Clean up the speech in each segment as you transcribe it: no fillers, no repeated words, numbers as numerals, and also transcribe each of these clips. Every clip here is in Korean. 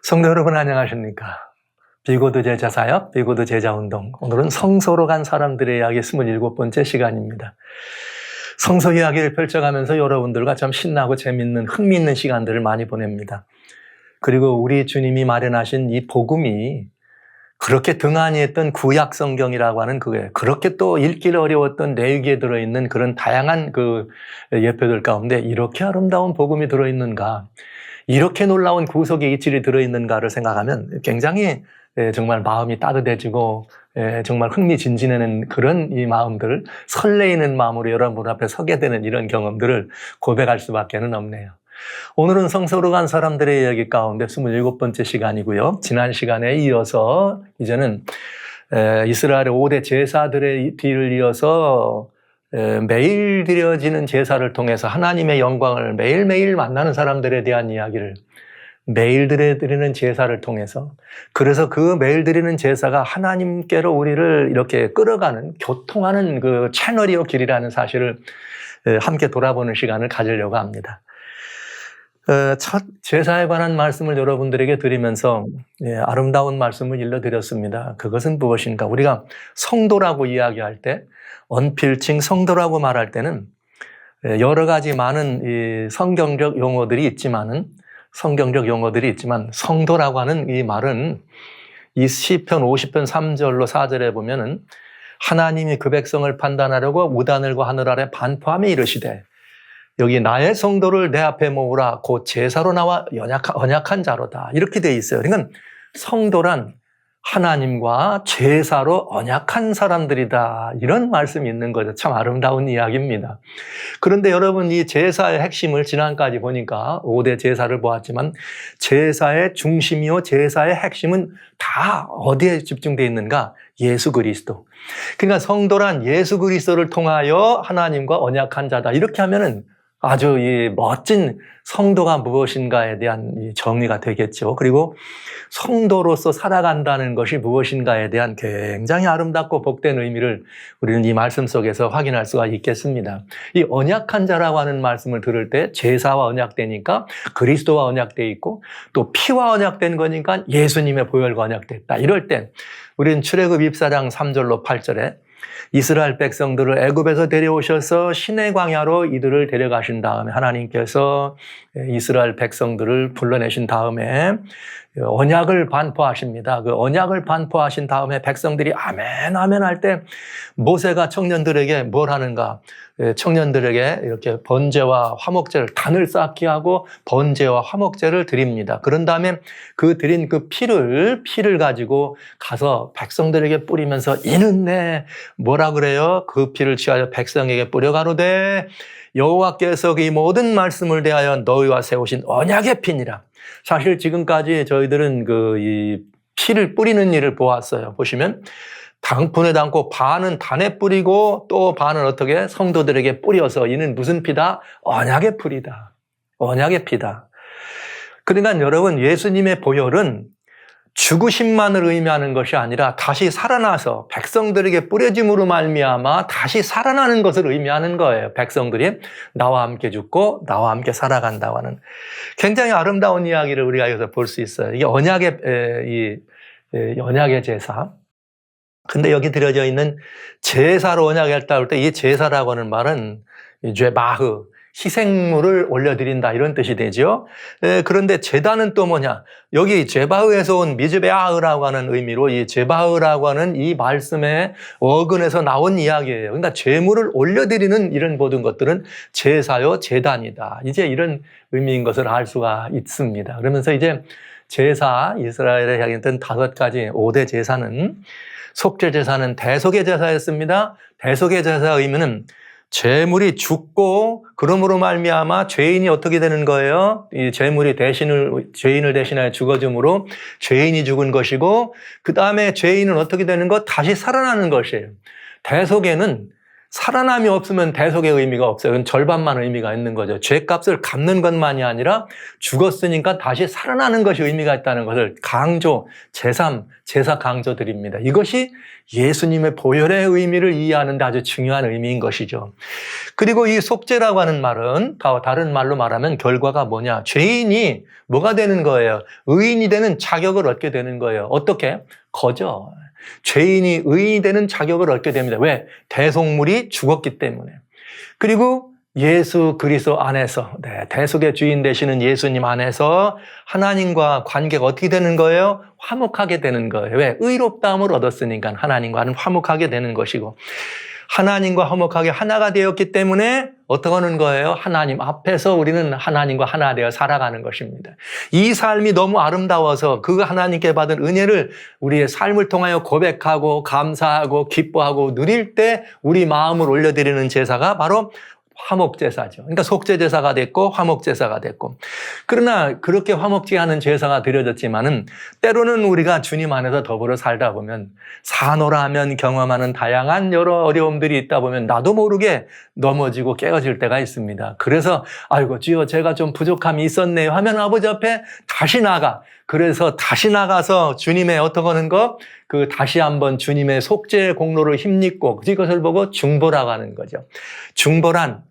성도 여러분 안녕하십니까? 비고드 제자 사역, 비고드 제자 운동. 오늘은 성소로 간 사람들의 이야기 27번째 시간입니다. 성서 이야기를 펼쳐가면서 여러분들과 참 신나고 재밌는 흥미있는 시간들을 많이 보냅니다. 그리고 우리 주님이 마련하신 이 복음이 그렇게 등한히 했던 구약 성경이라고 하는 그렇게 또 읽기 어려웠던 내유기에 들어있는 그런 다양한 그 예표들 가운데 이렇게 아름다운 복음이 들어있는가, 이렇게 놀라운 구속의 이치이 들어있는가를 생각하면 굉장히 정말 마음이 따뜻해지고 정말 흥미진진하는 그런 이 마음들, 설레이는 마음으로 여러분 앞에 서게 되는 이런 경험들을 고백할 수밖에 없네요. 오늘은 성소로 간 사람들의 이야기 가운데 27번째 시간이고요. 지난 시간에 이어서 이제는 이스라엘의 5대 제사들의 뒤를 이어서 매일 드려지는 제사를 통해서 하나님의 영광을 매일매일 만나는 사람들에 대한 이야기를 매일 드리는 제사를 통해서, 그래서 그 매일 드리는 제사가 하나님께로 우리를 이렇게 끌어가는, 교통하는 그 채널이요 길이라는 사실을 함께 돌아보는 시간을 가지려고 합니다. 첫 제사에 관한 말씀을 여러분들에게 드리면서 아름다운 말씀을 일러드렸습니다. 그것은 무엇인가? 우리가 성도라고 이야기할 때, 언필칭 성도라고 말할 때는 여러 가지 많은 이 성경적 용어들이 있지만 성도라고 하는 이 말은 이 시편 50편 3절로 4절에 보면은 하나님이 그 백성을 판단하려고 무단을과 하늘 아래 반포함에 이르시되 여기 나의 성도를 내 앞에 모으라 곧 제사로 나와 언약한 자로다, 이렇게 돼 있어요. 그러니까 성도란 하나님과 제사로 언약한 사람들이다, 이런 말씀이 있는 거죠. 참 아름다운 이야기입니다. 그런데 여러분, 이 제사의 핵심을 지난까지 보니까 5대 제사를 보았지만 제사의 중심이요 제사의 핵심은 다 어디에 집중되어 있는가? 예수 그리스도. 그러니까 성도란 예수 그리스도를 통하여 하나님과 언약한 자다, 이렇게 하면은 아주 이 멋진 성도가 무엇인가에 대한 정리가 되겠죠. 그리고 성도로서 살아간다는 것이 무엇인가에 대한 굉장히 아름답고 복된 의미를 우리는 이 말씀 속에서 확인할 수가 있겠습니다. 이 언약한 자라고 하는 말씀을 들을 때 제사와 언약되니까 그리스도와 언약돼 있고, 또 피와 언약된 거니까 예수님의 보혈과 언약됐다. 이럴 때 우리는 출애굽 24장 3절로 8절에 이스라엘 백성들을 애굽에서 데려오셔서 시내 광야로 이들을 데려가신 다음에 하나님께서 이스라엘 백성들을 불러내신 다음에 언약을 반포하십니다. 그 언약을 반포하신 다음에 백성들이 아멘 아멘 할 때 모세가 청년들에게 뭘 하는가? 청년들에게 이렇게 번제와 화목제를, 단을 쌓게 하고 번제와 화목제를 드립니다. 그런 다음에 그 드린 그 피를 가지고 가서 백성들에게 뿌리면서 이는 내 뭐라 그래요? 그 피를 취하여 백성에게 뿌려가로되 여호와께서 이 모든 말씀을 대하여 너희와 세우신 언약의 피니라. 사실 지금까지 저희들은 이 피를 뿌리는 일을 보았어요. 보시면 당분에 담고 반은 단에 뿌리고 또 반은 어떻게 성도들에게 뿌려서 이는 무슨 피다? 언약의 풀이다. 언약의 피다. 그러니까 여러분, 예수님의 보혈은 죽으심만을 의미하는 것이 아니라 다시 살아나서 백성들에게 뿌려짐으로 말미암아 다시 살아나는 것을 의미하는 거예요. 백성들이 나와 함께 죽고 나와 함께 살아간다고 하는 굉장히 아름다운 이야기를 우리가 여기서 볼 수 있어요. 이게 언약의 제사. 근데 여기 들어져 있는 제사로 언약했다 할 때 이 제사라고 하는 말은 죄바흐, 희생물을 올려드린다, 이런 뜻이 되죠. 그런데 제단은 또 뭐냐? 여기 제바흐에서 온 미즈베아흐라고 하는 의미로 이 제바흐라고 하는 이 말씀의 어근에서 나온 이야기예요. 그러니까 제물을 올려드리는 이런 모든 것들은 제사요 제단이다, 이제 이런 의미인 것을 알 수가 있습니다. 그러면서 이제 제사, 이스라엘에 향했던 5가지 5대 제사는, 속죄 제사는 대속의 제사였습니다. 대속의 제사의 의미는 죄물이 죽고 그러므로 말미암아 죄인이 어떻게 되는 거예요? 이 죄물이 죄인을 대신하여 죽어줌으로 죄인이 죽은 것이고, 그 다음에 죄인은 어떻게 되는 것? 다시 살아나는 것이에요. 대속에는 살아남이 없으면 대속의 의미가 없어요. 그건 절반만 의미가 있는 거죠. 죄값을 갚는 것만이 아니라 죽었으니까 다시 살아나는 것이 의미가 있다는 것을 강조, 제사 강조 드립니다. 이것이 예수님의 보혈의 의미를 이해하는 데 아주 중요한 의미인 것이죠. 그리고 이 속죄라고 하는 말은 다른 말로 말하면 결과가 뭐냐? 죄인이 뭐가 되는 거예요? 의인이 되는 자격을 얻게 되는 거예요. 어떻게? 거저. 죄인이 의인이 되는 자격을 얻게 됩니다. 왜? 대속물이 죽었기 때문에. 그리고 예수 그리스도 안에서, 대속의 주인 되시는 예수님 안에서 하나님과 관계가 어떻게 되는 거예요? 화목하게 되는 거예요. 왜? 의롭다함을 얻었으니까 하나님과는 화목하게 되는 것이고, 하나님과 화목하게 하나가 되었기 때문에 어떻게 하는 거예요? 하나님 앞에서 우리는 하나님과 하나 되어 살아가는 것입니다. 이 삶이 너무 아름다워서 그 하나님께 받은 은혜를 우리의 삶을 통하여 고백하고 감사하고 기뻐하고 누릴 때 우리 마음을 올려드리는 제사가 바로 화목제사죠. 그러니까 속죄제사가 됐고 화목제사가 됐고. 그러나 그렇게 화목제 하는 제사가 드려졌지만은 때로는 우리가 주님 안에서 더불어 살다 보면 사노라면 경험하는 다양한 여러 어려움들이 있다 보면 나도 모르게 넘어지고 깨어질 때가 있습니다. 그래서 아이고 주여 제가 좀 부족함이 있었네요 하면 아버지 앞에 다시 나가. 그래서 다시 나가서 주님의 어떻게 하는 것? 다시 한번 주님의 속죄의 공로를 힘입고 이것을 보고 중보라고 하는 거죠. 중보란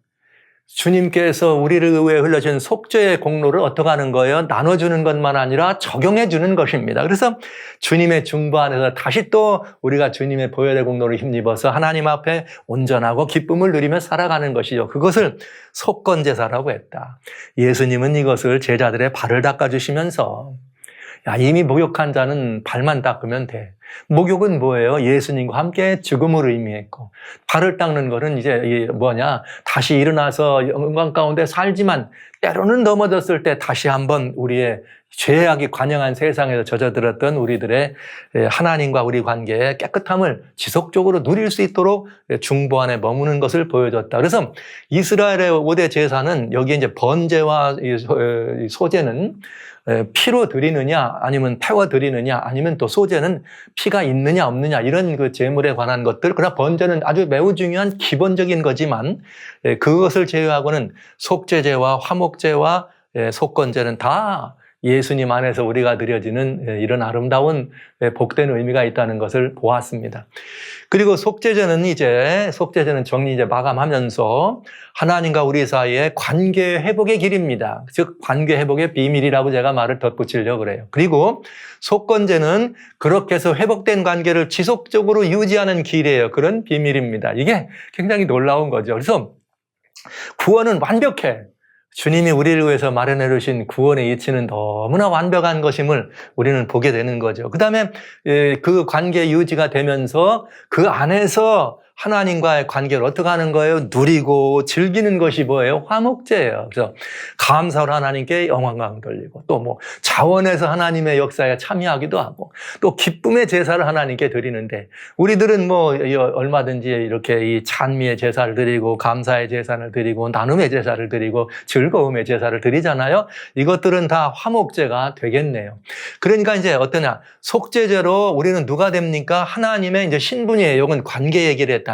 주님께서 우리를 위해 흘려준 속죄의 공로를 어떻게 하는 거예요? 나눠주는 것만 아니라 적용해 주는 것입니다. 그래서 주님의 중보 안에서 다시 또 우리가 주님의 보혈의 공로를 힘입어서 하나님 앞에 온전하고 기쁨을 누리며 살아가는 것이죠. 그것을 속건제사라고 했다. 예수님은 이것을 제자들의 발을 닦아주시면서 이미 목욕한 자는 발만 닦으면 돼. 목욕은 뭐예요? 예수님과 함께 죽음을 의미했고, 발을 닦는 것은 이제 다시 일어나서 영광 가운데 살지만 때로는 넘어졌을 때 다시 한번 우리의 죄악이 관영한 세상에서 젖어들었던 우리들의 하나님과 우리 관계의 깨끗함을 지속적으로 누릴 수 있도록 중보 안에 머무는 것을 보여줬다. 그래서 이스라엘의 5대 제사는 여기에 이제 번제와 소제는 피로 드리느냐 아니면 태워 드리느냐 아니면 또 소제는 피가 있느냐 없느냐 이런 그 제물에 관한 것들. 그러나 번제는 아주 매우 중요한 기본적인 거지만 그것을 제외하고는 속죄제와 화목제와 속건제는 다 예수님 안에서 우리가 드려지는 이런 아름다운 복된 의미가 있다는 것을 보았습니다. 그리고 속죄제는 정리 마감하면서 하나님과 우리 사이의 관계 회복의 길입니다. 즉 관계 회복의 비밀이라고 제가 말을 덧붙이려고 그래요. 그리고 속건제는 그렇게 해서 회복된 관계를 지속적으로 유지하는 길이에요. 그런 비밀입니다. 이게 굉장히 놀라운 거죠. 그래서 구원은 완벽해. 주님이 우리를 위해서 마련해 주신 구원의 이치는 너무나 완벽한 것임을 우리는 보게 되는 거죠. 그 다음에 그 관계 유지가 되면서 그 안에서 하나님과의 관계를 어떻게 하는 거예요? 누리고 즐기는 것이 뭐예요? 화목제예요. 그래서 감사로 하나님께 영광 돌리고 또 자원해서 하나님의 역사에 참여하기도 하고 또 기쁨의 제사를 하나님께 드리는데 우리들은 얼마든지 이렇게 이 찬미의 제사를 드리고 감사의 제사를 드리고 나눔의 제사를 드리고 즐거움의 제사를 드리잖아요. 이것들은 다 화목제가 되겠네요. 그러니까 이제 어떠냐? 속죄제로 우리는 누가 됩니까? 하나님의 이제 신분이에요. 이건 관계 얘기를 했다면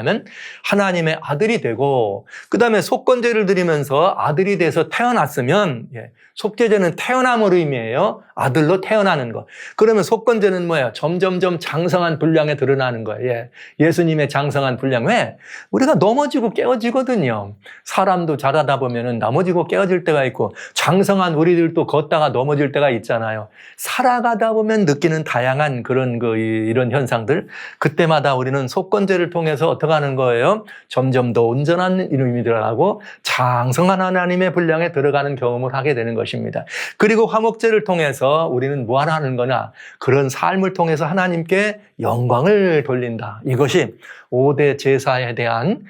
하나님의 아들이 되고 그 다음에 속건제를 드리면서 아들이 돼서 태어났으면 속죄제는 태어남을 의미해요. 아들로 태어나는 것. 그러면 속건제는 뭐예요? 점점점 장성한 분량에 드러나는 거예요. 예수님의 장성한 분량. 왜? 우리가 넘어지고 깨어지거든요. 사람도 자라다 보면은 넘어지고 깨어질 때가 있고 장성한 우리들도 걷다가 넘어질 때가 있잖아요. 살아가다 보면 느끼는 다양한 그런 이런 현상들. 그때마다 우리는 속건제를 통해서 어떻게 하는 거예요? 점점 더 온전한 의미들하고 장성한 하나님의 분량에 들어가는 경험을 하게 되는 것입니다. 그리고 화목제를 통해서 우리는 뭐 하는 거냐? 그런 삶을 통해서 하나님께 영광을 돌린다. 이것이 5대 제사에 대한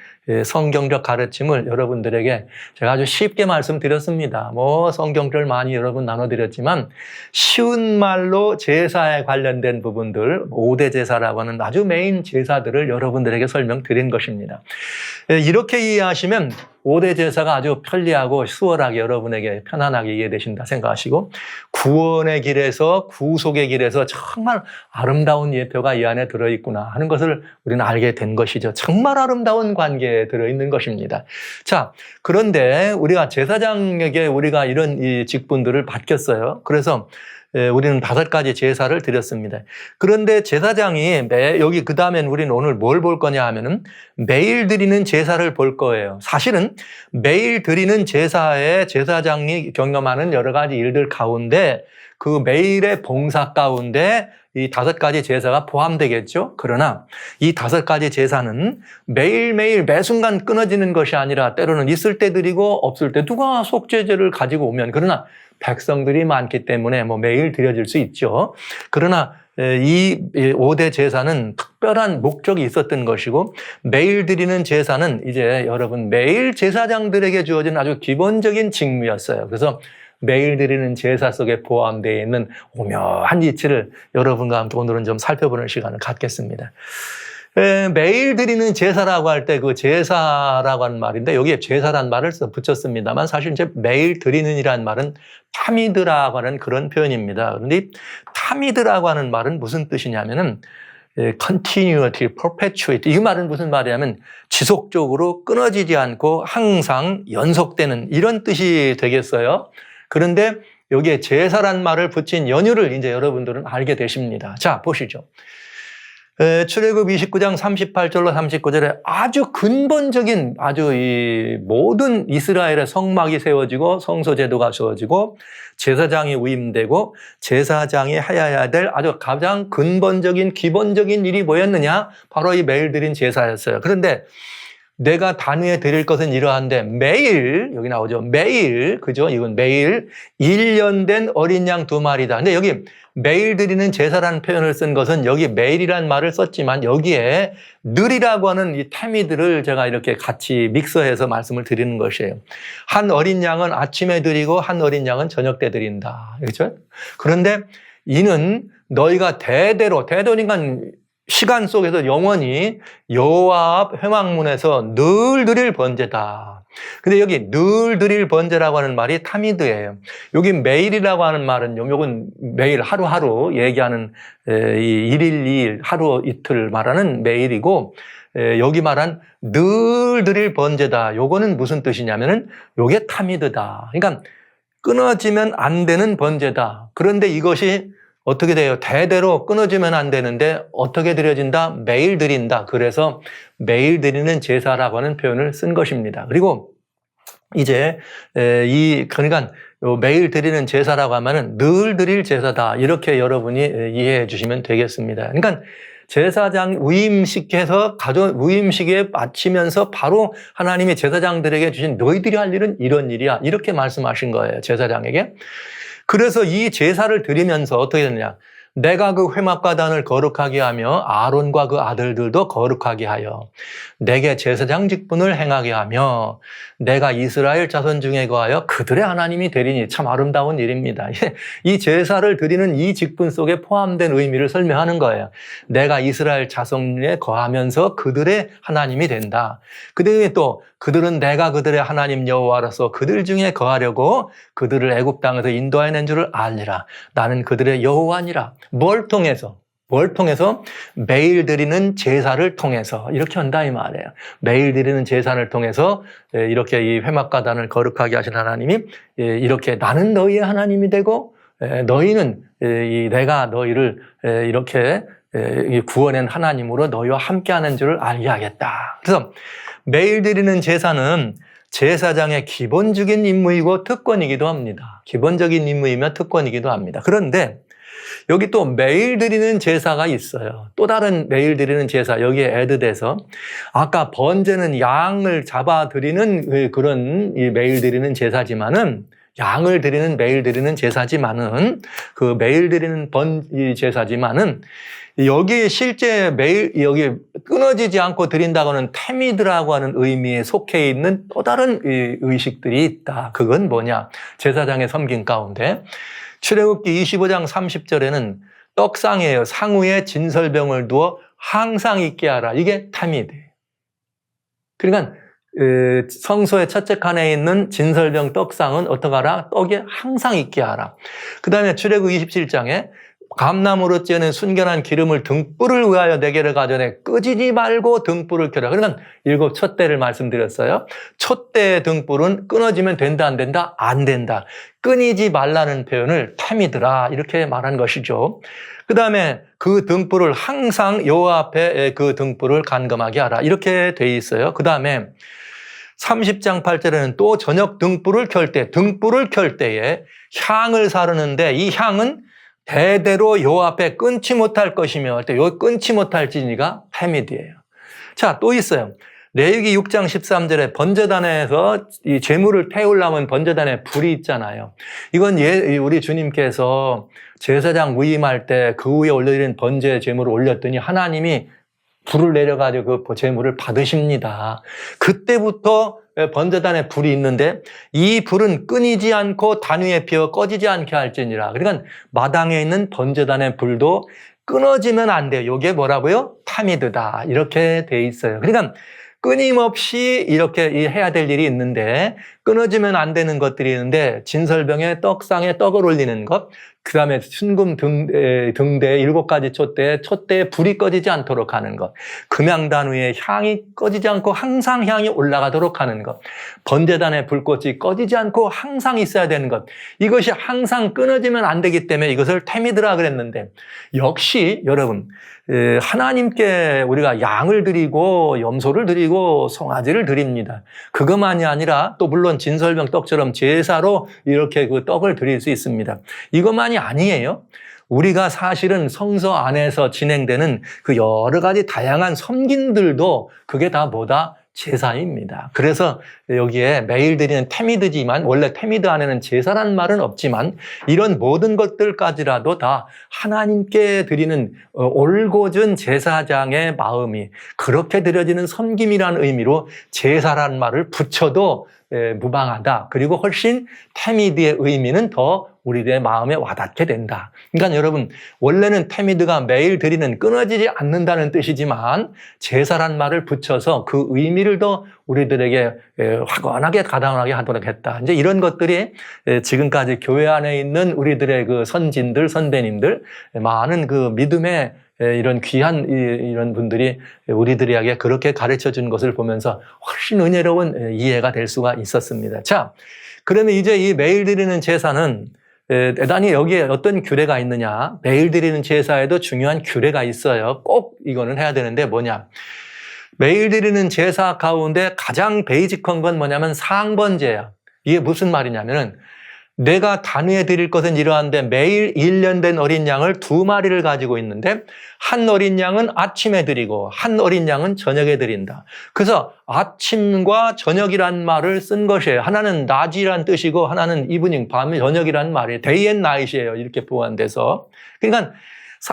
성경적 가르침을 여러분들에게 제가 아주 쉽게 말씀드렸습니다. 성경글 많이 여러분 나눠드렸지만 쉬운 말로 제사에 관련된 부분들 5대 제사라고 하는 아주 메인 제사들을 여러분들에게 설명드린 것입니다. 이렇게 이해하시면 5대 제사가 아주 편리하고 수월하게 여러분에게 편안하게 이해되신다 생각하시고 구원의 길에서 구속의 길에서 정말 아름다운 예표가 이 안에 들어있구나 하는 것을 우리는 알게 된 것이죠. 정말 아름다운 관계에 들어있는 것입니다. 자, 그런데 우리가 제사장에게 우리가 이런 이 직분들을 맡겼어요. 그래서 우리는 5가지 제사를 드렸습니다. 그런데 제사장이 여기 그 다음엔 우리는 오늘 뭘 볼 거냐 하면은 매일 드리는 제사를 볼 거예요. 사실은 매일 드리는 제사에 제사장이 경험하는 여러 가지 일들 가운데 그 매일의 봉사 가운데 이 5가지 제사가 포함되겠죠. 그러나 이 5가지 제사는 매일매일 매순간 끊어지는 것이 아니라 때로는 있을 때 드리고 없을 때 누가 속죄제를 가지고 오면 그러나 백성들이 많기 때문에 뭐 매일 드려질 수 있죠. 그러나 이 5대 제사는 특별한 목적이 있었던 것이고 매일 드리는 제사는 이제 여러분 매일 제사장들에게 주어진 아주 기본적인 직무였어요. 그래서 매일 드리는 제사 속에 포함되어 있는 오묘한 이치를 여러분과 함께 오늘은 좀 살펴보는 시간을 갖겠습니다. 매일 드리는 제사라고 할 때 그 제사라고 하는 말인데 여기에 제사란 말을 붙였습니다만 사실 이제 매일 드리는이라는 말은 타미드라고 하는 그런 표현입니다. 그런데 타미드라고 하는 말은 무슨 뜻이냐면은 continuity, perpetuity 이 말은 무슨 말이냐면 지속적으로 끊어지지 않고 항상 연속되는 이런 뜻이 되겠어요. 그런데 여기에 제사란 말을 붙인 연유를 이제 여러분들은 알게 되십니다. 자, 보시죠. 출애굽 29장 38절로 39절에 아주 근본적인 아주 이 모든 이스라엘의 성막이 세워지고 성소제도가 세워지고 제사장이 위임되고 제사장이 하여야 될 아주 가장 근본적인 기본적인 일이 뭐였느냐? 바로 이 매일 드린 제사였어요. 그런데 내가 단위에 드릴 것은 이러한데 매일 여기 나오죠. 매일 그죠? 이건 매일 1년 된 어린 양 2마리다. 근데 여기 매일 드리는 제사라는 표현을 쓴 것은 여기 매일이란 말을 썼지만 여기에 늘이라고 하는 이 타미들을 제가 이렇게 같이 믹서해서 말씀을 드리는 것이에요. 한 어린 양은 아침에 드리고 한 어린 양은 저녁 때 드린다. 그렇죠? 그런데 이는 너희가 대대로니까 시간 속에서 영원히 여호와 앞 회막문에서 늘 드릴 번제다. 근데 여기 늘 드릴 번제라고 하는 말이 타미드예요. 여기 매일이라고 하는 말은 요건 매일 하루하루 얘기하는 이 1일 2일 하루 이틀 말하는 매일이고 여기 말한 늘 드릴 번제다. 요거는 무슨 뜻이냐면은 요게 타미드다. 그러니까 끊어지면 안 되는 번제다. 그런데 이것이 어떻게 돼요? 대대로 끊어지면 안 되는데 어떻게 드려진다? 매일 드린다. 그래서 매일 드리는 제사라고 하는 표현을 쓴 것입니다. 그리고 이제 그러니까 매일 드리는 제사라고 하면은 늘 드릴 제사다. 이렇게 여러분이 이해해 주시면 되겠습니다. 그러니까 제사장 위임식해서 위임식에 마치면서 바로 하나님이 제사장들에게 주신 너희들이 할 일은 이런 일이야. 이렇게 말씀하신 거예요. 제사장에게. 그래서 이 제사를 드리면서 어떻게 되느냐. 내가 그 회막과단을 거룩하게 하며 아론과 그 아들들도 거룩하게 하여 내게 제사장 직분을 행하게 하며 내가 이스라엘 자손 중에 거하여 그들의 하나님이 되리니 참 아름다운 일입니다. 이 제사를 드리는 이 직분 속에 포함된 의미를 설명하는 거예요. 내가 이스라엘 자손에 거하면서 그들의 하나님이 된다. 그 다음에 또 그들은 내가 그들의 하나님 여호와로서 그들 중에 거하려고 그들을 애굽 땅에서 인도해낸 줄을 알리라. 나는 그들의 여호와니라. 뭘 통해서? 매일 드리는 제사를 통해서 이렇게 한다 이 말이에요. 매일 드리는 제사를 통해서 이렇게 이 회막과단을 거룩하게 하신 하나님이 이렇게 나는 너희의 하나님이 되고 너희는 내가 너희를 이렇게 구원한 하나님으로 너희와 함께하는 줄을 알게 하겠다. 그래서 매일 드리는 제사는 제사장의 기본적인 임무이고 특권이기도 합니다. 기본적인 임무이며 특권이기도 합니다. 그런데 여기 또 매일 드리는 제사가 있어요. 또 다른 매일 드리는 제사, 여기에 애드돼서 아까 번제는 양을 잡아 드리는 그런 매일 드리는 제사지만은 양을 드리는 매일 드리는 제사지만은 그 매일 드리는 제사지만은 여기 실제 매일 여기 끊어지지 않고 드린다고는 테미드라고 하는 의미에 속해 있는 또 다른 의식들이 있다. 그건 뭐냐? 제사장의 섬김 가운데 출애굽기 25장 30절에는 떡상이에요. 상우에 진설병을 두어 항상 있게 하라. 이게 타미드예요. 그러니까 성소의 첫째 칸에 있는 진설병 떡상은 어떻게 하라? 떡에 항상 있게 하라. 그 다음에 출애굽 27장에 감나무로 찌는 순결한 기름을 등불을 위하여 내게를 가져내 끄지지 말고 등불을 켜라. 그러면 7 촛대를 말씀드렸어요. 촛대의 등불은 끊어지면 된다 안 된다? 안 된다. 끊이지 말라는 표현을 타미드라 이렇게 말한 것이죠. 그 다음에 그 등불을 항상 여호와 앞에 그 등불을 간검하게 하라 이렇게 돼 있어요. 그 다음에 30장 8절에는 또 저녁 등불을 켤 때에 향을 사르는데 이 향은 대대로 여호와 앞에 끊지 못할 것이며 요 끊지 못할 진리가 타미드예요. 자, 또 있어요. 레위기 6장 13절에 번제단에서 이 제물을 태우려면 번제단에 불이 있잖아요. 이건 우리 주님께서 제사장 위임할 때 그 위에 올려드린 번제 제물을 올렸더니 하나님이 불을 내려가지고 그 제물을 받으십니다. 그때부터 번제단에 불이 있는데 이 불은 끊이지 않고 단 위에 피어 꺼지지 않게 할지니라. 그러니까 마당에 있는 번제단의 불도 끊어지면 안 돼요. 이게 뭐라고요? 타미드다. 이렇게 돼 있어요. 그러니까 끊임없이 이렇게 해야 될 일이 있는데 끊어지면 안 되는 것들이 있는데 진설병에 떡상에 떡을 올리는 것, 그 다음에 순금 등대 7가지 촛대에 불이 꺼지지 않도록 하는 것, 금양단 위에 향이 꺼지지 않고 항상 향이 올라가도록 하는 것, 번제단의 불꽃이 꺼지지 않고 항상 있어야 되는 것, 이것이 항상 끊어지면 안 되기 때문에 이것을 타미드라 그랬는데, 역시 여러분 하나님께 우리가 양을 드리고 염소를 드리고 송아지를 드립니다. 그것만이 아니라 또 물론 진설병 떡처럼 제사로 이렇게 그 떡을 드릴 수 있습니다. 이것만이 아니에요. 우리가 사실은 성서 안에서 진행되는 그 여러 가지 다양한 섬김들도 그게 다 뭐다? 제사입니다. 그래서 여기에 매일 드리는 타미드지만 원래 타미드 안에는 제사란 말은 없지만 이런 모든 것들까지라도 다 하나님께 드리는 올곧은 제사장의 마음이 그렇게 드려지는 섬김이라는 의미로 제사란 말을 붙여도 무방하다. 그리고 훨씬 타미드의 의미는 더 우리들의 마음에 와닿게 된다. 그러니까 여러분 원래는 타미드가 매일 드리는 끊어지지 않는다는 뜻이지만 제사란 말을 붙여서 그 의미를 더 우리들에게 확연하게 가다하게 하도록 했다. 이제 이런 것들이 지금까지 교회 안에 있는 우리들의 그 선진들, 선배님들 많은 그 믿음의 이런 귀한 이런 분들이 우리들에게 그렇게 가르쳐 준 것을 보면서 훨씬 은혜로운 이해가 될 수가 있었습니다. 자, 그러면 이제 이 매일 드리는 제사는 대단히 여기에 어떤 규례가 있느냐. 매일 드리는 제사에도 중요한 규례가 있어요. 꼭 이거는 해야 되는데 뭐냐. 매일 드리는 제사 가운데 가장 베이직한 건 뭐냐면 상번제야. 이게 무슨 말이냐면은 내가 단위에 드릴 것은 이러한데 매일 1년 된 어린 양을 2마리를 가지고 있는데 한 어린 양은 아침에 드리고 한 어린 양은 저녁에 드린다. 그래서 아침과 저녁이란 말을 쓴 것이에요. 하나는 낮이란 뜻이고 하나는 이브닝, 밤, 저녁이란 말이에요. 데이 앤 나잇이에요. 이렇게 보완돼서. 그러니까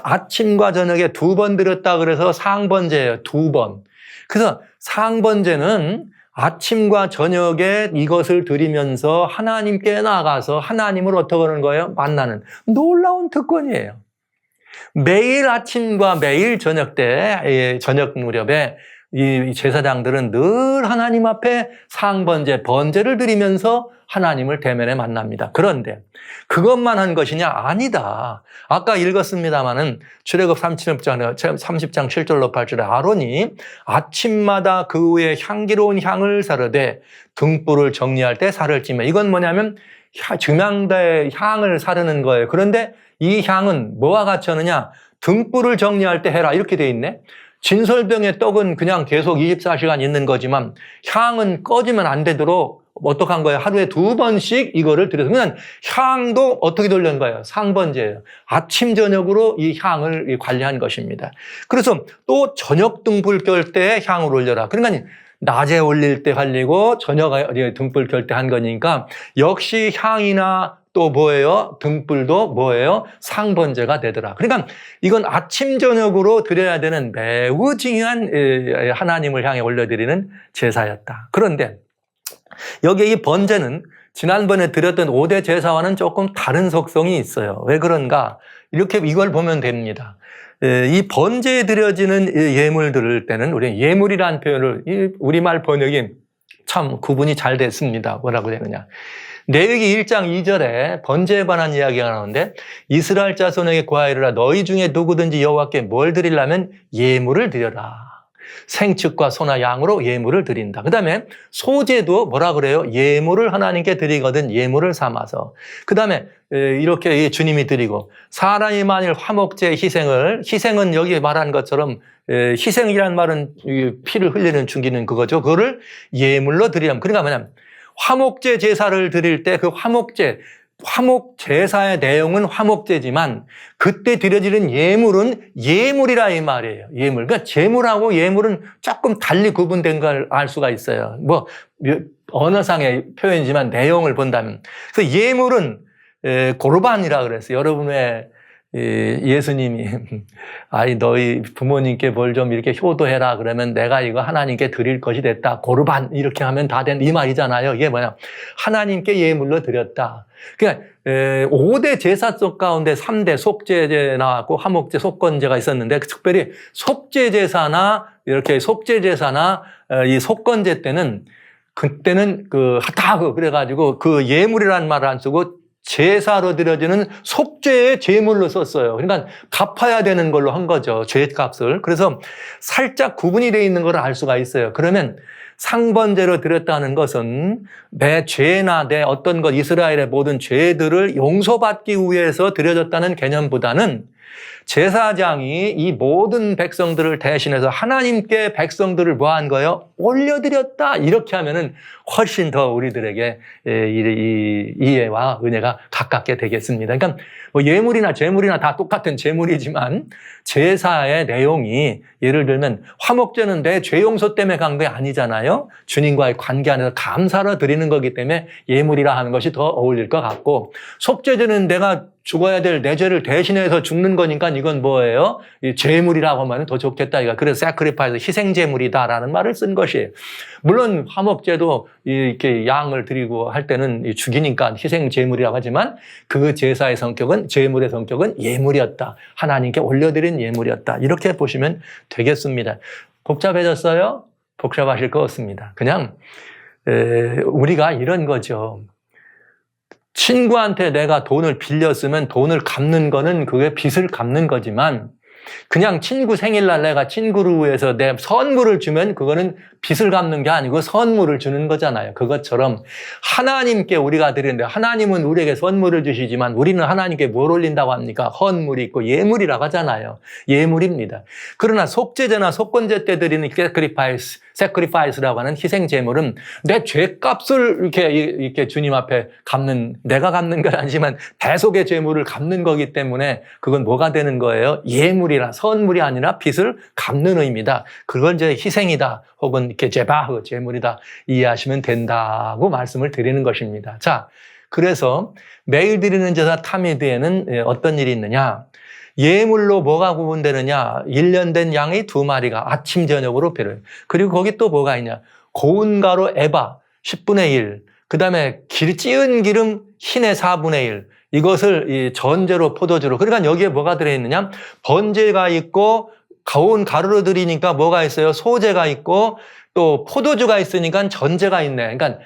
아침과 저녁에 2번 드렸다 그래서 상번제예요. 2번. 그래서 상번제는 아침과 저녁에 이것을 드리면서 하나님께 나아가서 하나님을 어떻게 하는 거예요? 만나는 놀라운 특권이에요. 매일 아침과 매일 저녁 때, 저녁 무렵에 이 제사장들은 늘 하나님 앞에 상번제, 번제를 드리면서 하나님을 대면에 만납니다. 그런데 그것만 한 것이냐? 아니다. 아까 읽었습니다마는 출애굽 30장 7절로 8절에 아론이 아침마다 그 위에 향기로운 향을 사르되 등불을 정리할 때 살을 찌며, 이건 뭐냐면 증명대의 향을 사르는 거예요. 그런데 이 향은 뭐와 같이 하느냐? 등불을 정리할 때 해라 이렇게 돼 있네. 진설병의 떡은 그냥 계속 24시간 있는 거지만 향은 꺼지면 안 되도록 어떻게 한 거예요? 하루에 2번씩 이거를 드려서. 그냥 향도 어떻게 돌리는 거예요? 상번제예요. 아침 저녁으로 이 향을 관리한 것입니다. 그래서 또 저녁 등불 켤 때 향을 올려라. 그러니까 낮에 올릴 때 활리고 저녁에 등불 켤 때 한 거니까 역시 향이나 또 뭐예요? 등불도 뭐예요? 상번제가 되더라. 그러니까 이건 아침 저녁으로 드려야 되는 매우 중요한 하나님을 향해 올려드리는 제사였다. 그런데 여기 이 번제는 지난번에 드렸던 5대 제사와는 조금 다른 속성이 있어요. 왜 그런가? 이렇게 이걸 보면 됩니다. 이 번제에 드려지는 예물들을 때는 우리 예물이라는 표현을 우리말 번역이 참 구분이 잘 됐습니다. 뭐라고 되느냐. 레위기 1장 2절에 번제에 관한 이야기가 나오는데 이스라엘 자손에게 고하이르라 너희 중에 누구든지 여호와께 뭘 드리려면 예물을 드려라. 생축과 소나 양으로 예물을 드린다. 그 다음에 소제도 뭐라 그래요? 예물을 하나님께 드리거든 예물을 삼아서. 그 다음에 이렇게 주님이 드리고 사람이 만일 화목제 희생은 여기 말한 것처럼 희생이란 말은 피를 흘리는 죽이는 그거죠. 그거를 예물로 드리려면 그러니까 뭐냐면 화목제 제사를 드릴 때 그 화목 제사의 내용은 화목제지만 그때 드려지는 예물은 예물이라 이 말이에요. 예물. 그러니까 제물하고 예물은 조금 달리 구분된 걸 알 수가 있어요. 뭐 언어상의 표현이지만 내용을 본다면. 그래서 예물은 고르반이라 그랬어요. 여러분의 예수님이 아이 너희 부모님께 뭘 좀 이렇게 효도해라 그러면 내가 이거 하나님께 드릴 것이 됐다. 고르반 이렇게 하면 다 된 이 말이잖아요. 이게 뭐냐? 하나님께 예물로 드렸다. 그러니까 5대 제사적 가운데 3대 속죄제 나왔고 화목제, 속건제가 있었는데 특별히 속죄제사나 이렇게 속죄제사나 이 속건제 때는 그때는 그래가지고 그 예물이라는 말을 안 쓰고 제사로 드려지는 속죄의 제물로 썼어요. 그러니까 갚아야 되는 걸로 한 거죠. 죄값을. 그래서 살짝 구분이 되어 있는 걸 알 수가 있어요. 그러면 상번제로 드렸다는 것은 내 죄나 내 어떤 것 이스라엘의 모든 죄들을 용서받기 위해서 드려졌다는 개념보다는 제사장이 이 모든 백성들을 대신해서 하나님께 백성들을 뭐 한 거예요? 올려드렸다. 이렇게 하면은 훨씬 더 우리들에게 이 이해와 은혜가 가깝게 되겠습니다. 그러니까 뭐 예물이나 제물이나 다 똑같은 제물이지만 제사의 내용이 예를 들면 화목제는 내 죄 용서 때문에 간 게 아니잖아요. 주님과의 관계 안에서 감사로 드리는 거기 때문에 예물이라 하는 것이 더 어울릴 것 같고 속죄제는 내가 죽어야 될 내 죄를 대신해서 죽는 거니까 이건 뭐예요? 제물이라고 하면 더 좋겠다. 그래서 sacrifice, 희생제물이다라는 말을 쓴 것이에요. 물론 화목제도 이렇게 양을 드리고 할 때는 죽이니까 희생제물이라고 하지만 그 제사의 성격은 제물의 성격은 예물이었다. 하나님께 올려드린 예물이었다. 이렇게 보시면 되겠습니다. 복잡해졌어요? 복잡하실 거 없습니다. 그냥 우리가 이런 거죠. 친구한테 내가 돈을 빌렸으면 돈을 갚는 거는 그게 빚을 갚는 거지만 그냥 친구 생일날 내가 친구를 위해서 내 선물을 주면 그거는 빚을 갚는 게 아니고 선물을 주는 거잖아요. 그것처럼 하나님께 우리가 드리는데 하나님은 우리에게 선물을 주시지만 우리는 하나님께 뭘 올린다고 합니까? 헌물이 있고 예물이라고 하잖아요. 예물입니다. 그러나 속죄제나 속건제 때 드리는 sacrifice라고 하는 희생 제물은 내 죄값을 이렇게 주님 앞에 갚는 내가 갚는 건 아니지만 대속의 제물을 갚는 거기 때문에 그건 뭐가 되는 거예요? 예물이라 선물이 아니라 빚을 갚는 의미다. 그건 이제 희생이다. 혹은 이렇게 제바흐 제물이다 이해하시면 된다고 말씀을 드리는 것입니다. 자, 그래서 매일 드리는 제사 타미드에는 어떤 일이 있느냐? 예물로 뭐가 구분되느냐? 1년 된 양이 2마리가 아침 저녁으로 필요해요. 그리고 거기 또 뭐가 있냐? 고운 가루 에바 10분의 1, 그 다음에 찌은 기름 흰의 4분의 1, 이것을 이 전제로 포도주로. 그러니까 여기에 뭐가 들어있느냐? 번제가 있고 고운 가루로 드리니까 뭐가 있어요? 소제가 있고 또 포도주가 있으니까 전제가 있네. 그러니까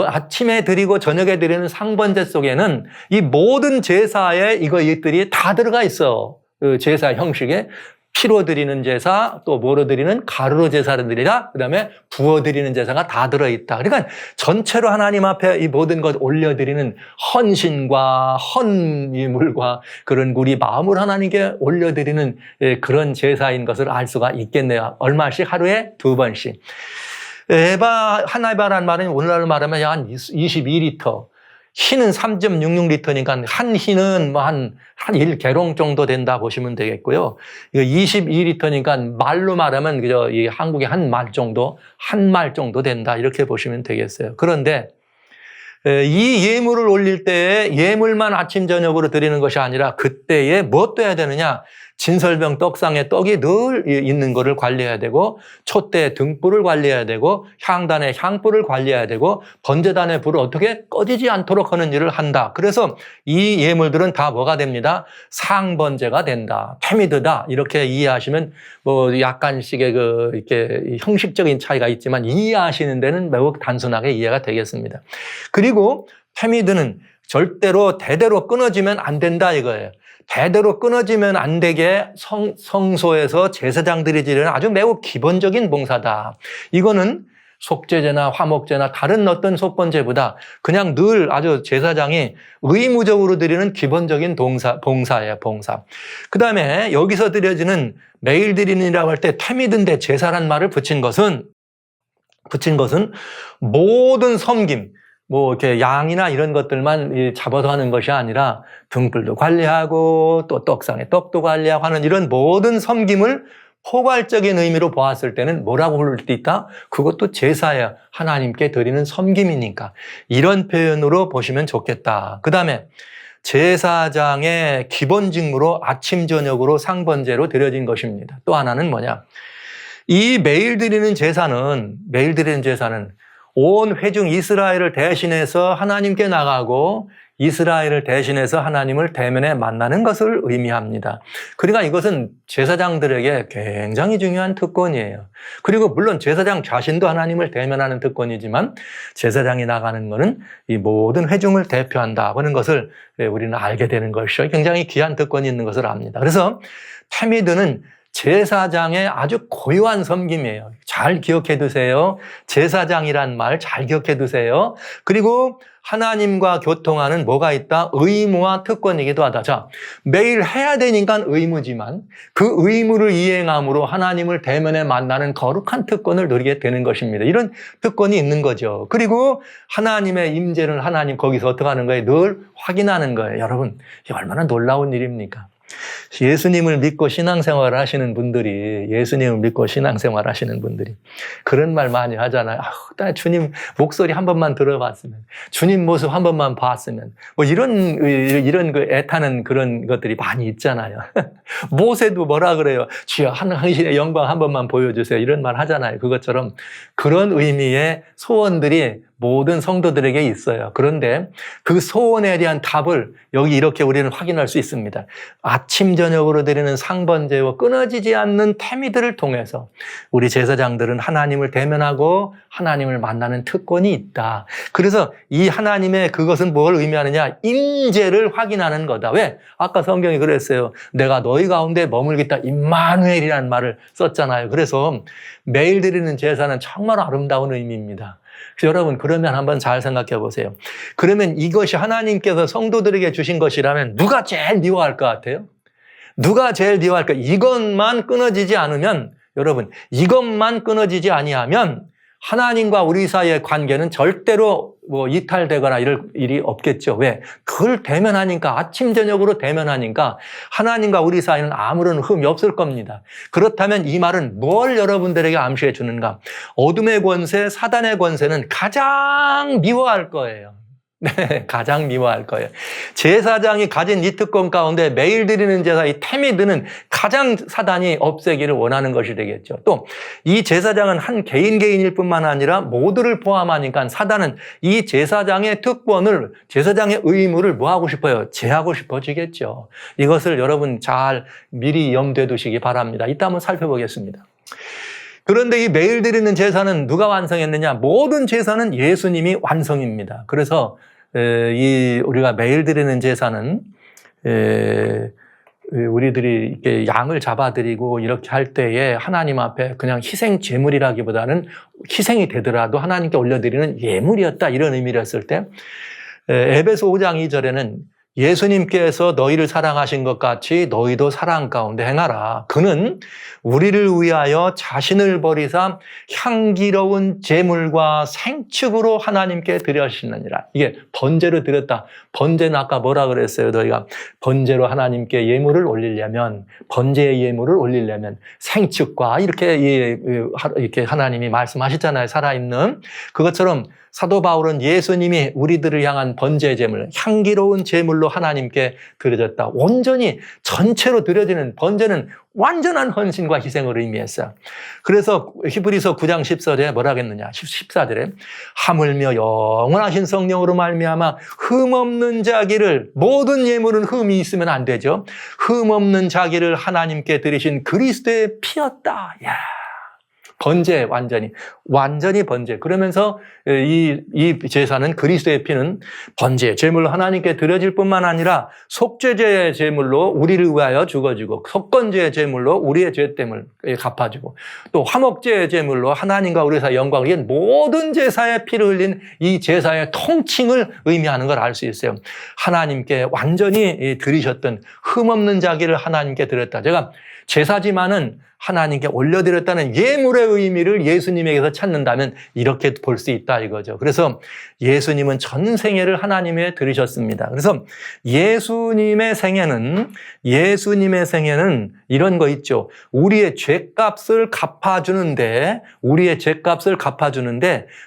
아침에 드리고 저녁에 드리는 상번제 속에는 이 모든 제사에 이것들이 다 들어가 있어. 그 제사 형식에 피로 드리는 제사, 또 뭐로 드리는 가루로 제사를 드리라. 그다음에 부어 드리는 제사가 다 들어있다. 그러니까 전체로 하나님 앞에 이 모든 것 올려드리는 헌신과 헌물과 그런 우리 마음을 하나님께 올려드리는 그런 제사인 것을 알 수가 있겠네요. 얼마씩? 하루에 2번씩. 한 에바라는 말은 오늘날로 말하면 한 22리터. 흰은 3.66리터니까 한 흰은 뭐 한 1개롱 정도 된다 보시면 되겠고요. 이거 22리터니까 말로 말하면 그저 이 한국의 한 말 정도 된다 이렇게 보시면 되겠어요. 그런데 이 예물을 올릴 때 예물만 아침 저녁으로 드리는 것이 아니라 그때에 뭐 떠야 되느냐? 진설병 떡상에 떡이 늘 있는 것을 관리해야 되고, 촛대 등불을 관리해야 되고, 향단의 향불을 관리해야 되고, 번제단의 불을 어떻게 꺼지지 않도록 하는 일을 한다. 그래서 이 예물들은 다 뭐가 됩니다? 상번제가 된다. 태미드다. 이렇게 이해하시면 뭐 약간씩의 이렇게 형식적인 차이가 있지만 이해하시는 데는 매우 단순하게 이해가 되겠습니다. 그리고 태미드는 절대로 대대로 끊어지면 안 된다 이거예요. 대대로 끊어지면 안 되게 성소에서 제사장들이 지르는 아주 매우 기본적인 봉사다. 이거는 속죄제나 화목제나 다른 어떤 속번제보다 그냥 늘 아주 제사장이 의무적으로 드리는 기본적인 봉사예요, 봉사. 그 다음에 여기서 드려지는 매일 드리는이라고 할 때 태미든데 제사란 말을 붙인 것은 모든 섬김, 뭐 이렇게 양이나 이런 것들만 잡아서 하는 것이 아니라 등불도 관리하고 또 떡상에 떡도 관리하고 하는 이런 모든 섬김을 포괄적인 의미로 보았을 때는 뭐라고 부를 수 있다? 그것도 제사야. 하나님께 드리는 섬김이니까. 이런 표현으로 보시면 좋겠다. 그 다음에 제사장의 기본 직무로 아침 저녁으로 상번제로 드려진 것입니다. 또 하나는 뭐냐? 이 매일 드리는 제사는 온 회중 이스라엘을 대신해서 하나님께 나가고 이스라엘을 대신해서 하나님을 대면에 만나는 것을 의미합니다. 그러니까 이것은 제사장들에게 굉장히 중요한 특권이에요. 그리고 물론 제사장 자신도 하나님을 대면하는 특권이지만 제사장이 나가는 것은 이 모든 회중을 대표한다 하는 것을 우리는 알게 되는 것이죠. 굉장히 귀한 특권이 있는 것을 압니다. 그래서 태미드는 제사장의 아주 고유한 섬김이에요. 잘 기억해 두세요. 제사장이란 말 잘 기억해 두세요. 그리고 하나님과 교통하는 뭐가 있다? 의무와 특권이기도 하다. 자, 매일 해야 되니까 의무지만 그 의무를 이행함으로 하나님을 대면에 만나는 거룩한 특권을 누리게 되는 것입니다. 이런 특권이 있는 거죠. 그리고 하나님의 임재를 하나님 거기서 어떻게 하는 거예요? 늘 확인하는 거예요. 여러분, 이게 얼마나 놀라운 일입니까? 예수님을 믿고 신앙생활을 하시는 분들이 그런 말 많이 하잖아요. 나 주님 목소리 한 번만 들어봤으면, 주님 모습 한 번만 봤으면, 뭐 이런 애타는 그런 것들이 많이 있잖아요. 모세도 뭐라 그래요? 주여 당신의 영광 한 번만 보여주세요. 이런 말 하잖아요. 그것처럼 그런 의미의 소원들이 모든 성도들에게 있어요. 그런데 그 소원에 대한 답을 여기 이렇게 우리는 확인할 수 있습니다. 아침 저녁으로 드리는 상번제와 끊어지지 않는 태미들을 통해서 우리 제사장들은 하나님을 대면하고 하나님을 만나는 특권이 있다. 그래서 이 하나님의 그것은 뭘 의미하느냐? 임재를 확인하는 거다. 왜? 아까 성경이 그랬어요. 내가 너희 가운데 머물겠다. 임마누엘이라는 말을 썼잖아요. 그래서 매일 드리는 제사는 정말 아름다운 의미입니다. 그래서 여러분, 그러면 한번 잘 생각해 보세요. 그러면 이것이 하나님께서 성도들에게 주신 것이라면 누가 제일 미워할 것 같아요? 누가 제일 미워할까? 이것만 끊어지지 않으면, 여러분, 이것만 끊어지지 아니하면 하나님과 우리 사이의 관계는 절대로 뭐 이탈되거나 이럴 일이 없겠죠. 왜? 그걸 대면하니까, 아침 저녁으로 대면하니까 하나님과 우리 사이는 아무런 흠이 없을 겁니다. 그렇다면 이 말은 뭘 여러분들에게 암시해 주는가? 어둠의 권세, 사단의 권세는 가장 미워할 거예요. 네, 가장 미워할 거예요. 제사장이 가진 이 특권 가운데 매일 드리는 제사, 이 태미드는 가장 사단이 없애기를 원하는 것이 되겠죠. 또 이 제사장은 한 개인일 뿐만 아니라 모두를 포함하니까 사단은 이 제사장의 특권을, 제사장의 의무를 뭐 하고 싶어요? 제하고 싶어지겠죠. 이것을 여러분 잘 미리 염두에 두시기 바랍니다. 이따 한번 살펴보겠습니다. 그런데 이 매일 드리는 제사는 누가 완성했느냐? 모든 제사는 예수님이 완성입니다. 그래서 우리가 매일 드리는 제사는 우리들이 이렇게 양을 잡아드리고 이렇게 할 때에 하나님 앞에 그냥 희생 제물이라기보다는 희생이 되더라도 하나님께 올려드리는 예물이었다, 이런 의미를 했을 때 에베소 5장 2절에는 예수님께서 너희를 사랑하신 것 같이 너희도 사랑 가운데 행하라. 그는 우리를 위하여 자신을 버리사 향기로운 제물과 생축으로 하나님께 드려시느니라. 이게 번제로 드렸다. 번제는 아까 뭐라 그랬어요? 너희가 번제로 하나님께 예물을 올리려면, 번제의 예물을 올리려면 생축과 이렇게 하나님이 말씀하시잖아요. 살아있는. 그것처럼 사도 바울은 예수님이 우리들을 향한 번제 제물, 향기로운 제물로 하나님께 드려졌다. 온전히 전체로 드려지는 번제는 완전한 헌신과 희생을 의미했어요. 그래서 히브리서 9장 14절에 뭐라 하겠느냐, 14절에 하물며 영원하신 성령으로 말미암아 흠없는 자기를, 모든 예물은 흠이 있으면 안 되죠. 흠없는 자기를 하나님께 드리신 그리스도의 피였다. 야, 번제, 완전히 번제. 그러면서 이 제사는, 그리스도의 피는 번제, 제물로 하나님께 드려질 뿐만 아니라 속죄제의 제물로 우리를 위하여 죽어주고, 속건제의 제물로 우리의 죄 때문을 갚아주고, 또 화목제의 제물로 하나님과 우리 사이 영광을 위한 모든 제사에 피를 흘린 이 제사의 통칭을 의미하는 걸 알 수 있어요. 하나님께 완전히 드리셨던 흠없는 자기를 하나님께 드렸다. 제가 제사지만은 하나님께 올려드렸다는 예물의 의미를 예수님에게서 찾는다면 이렇게 볼 수 있다 이거죠. 그래서 예수님은 전 생애를 하나님에 드리셨습니다. 그래서 예수님의 생애는 이런 거 있죠. 우리의 죄값을 갚아주는데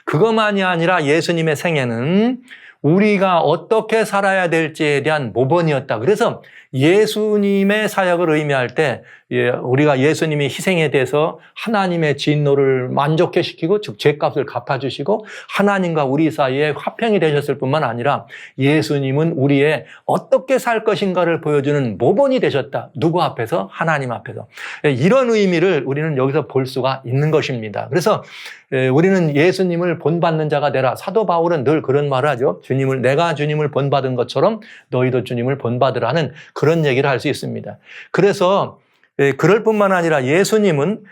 그것만이 아니라 예수님의 생애는 우리가 어떻게 살아야 될지에 대한 모본이었다. 그래서 예수님의 사역을 의미할 때 우리가 예수님이 희생에 대해서 하나님의 진노를 만족해시키고, 즉 죄값을 갚아주시고 하나님과 우리 사이에 화평이 되셨을 뿐만 아니라 예수님은 우리의 어떻게 살 것인가를 보여주는 모본이 되셨다. 누구 앞에서? 하나님 앞에서. 이런 의미를 우리는 여기서 볼 수가 있는 것입니다. 그래서 우리는 예수님을 본받는 자가 되라. 사도 바울은 늘 그런 말을 하죠. 내가 주님을 본받은 것처럼 너희도 주님을 본받으라는 그런 얘기를 할 수 있습니다. 그래서 그럴 뿐만 아니라 예수님은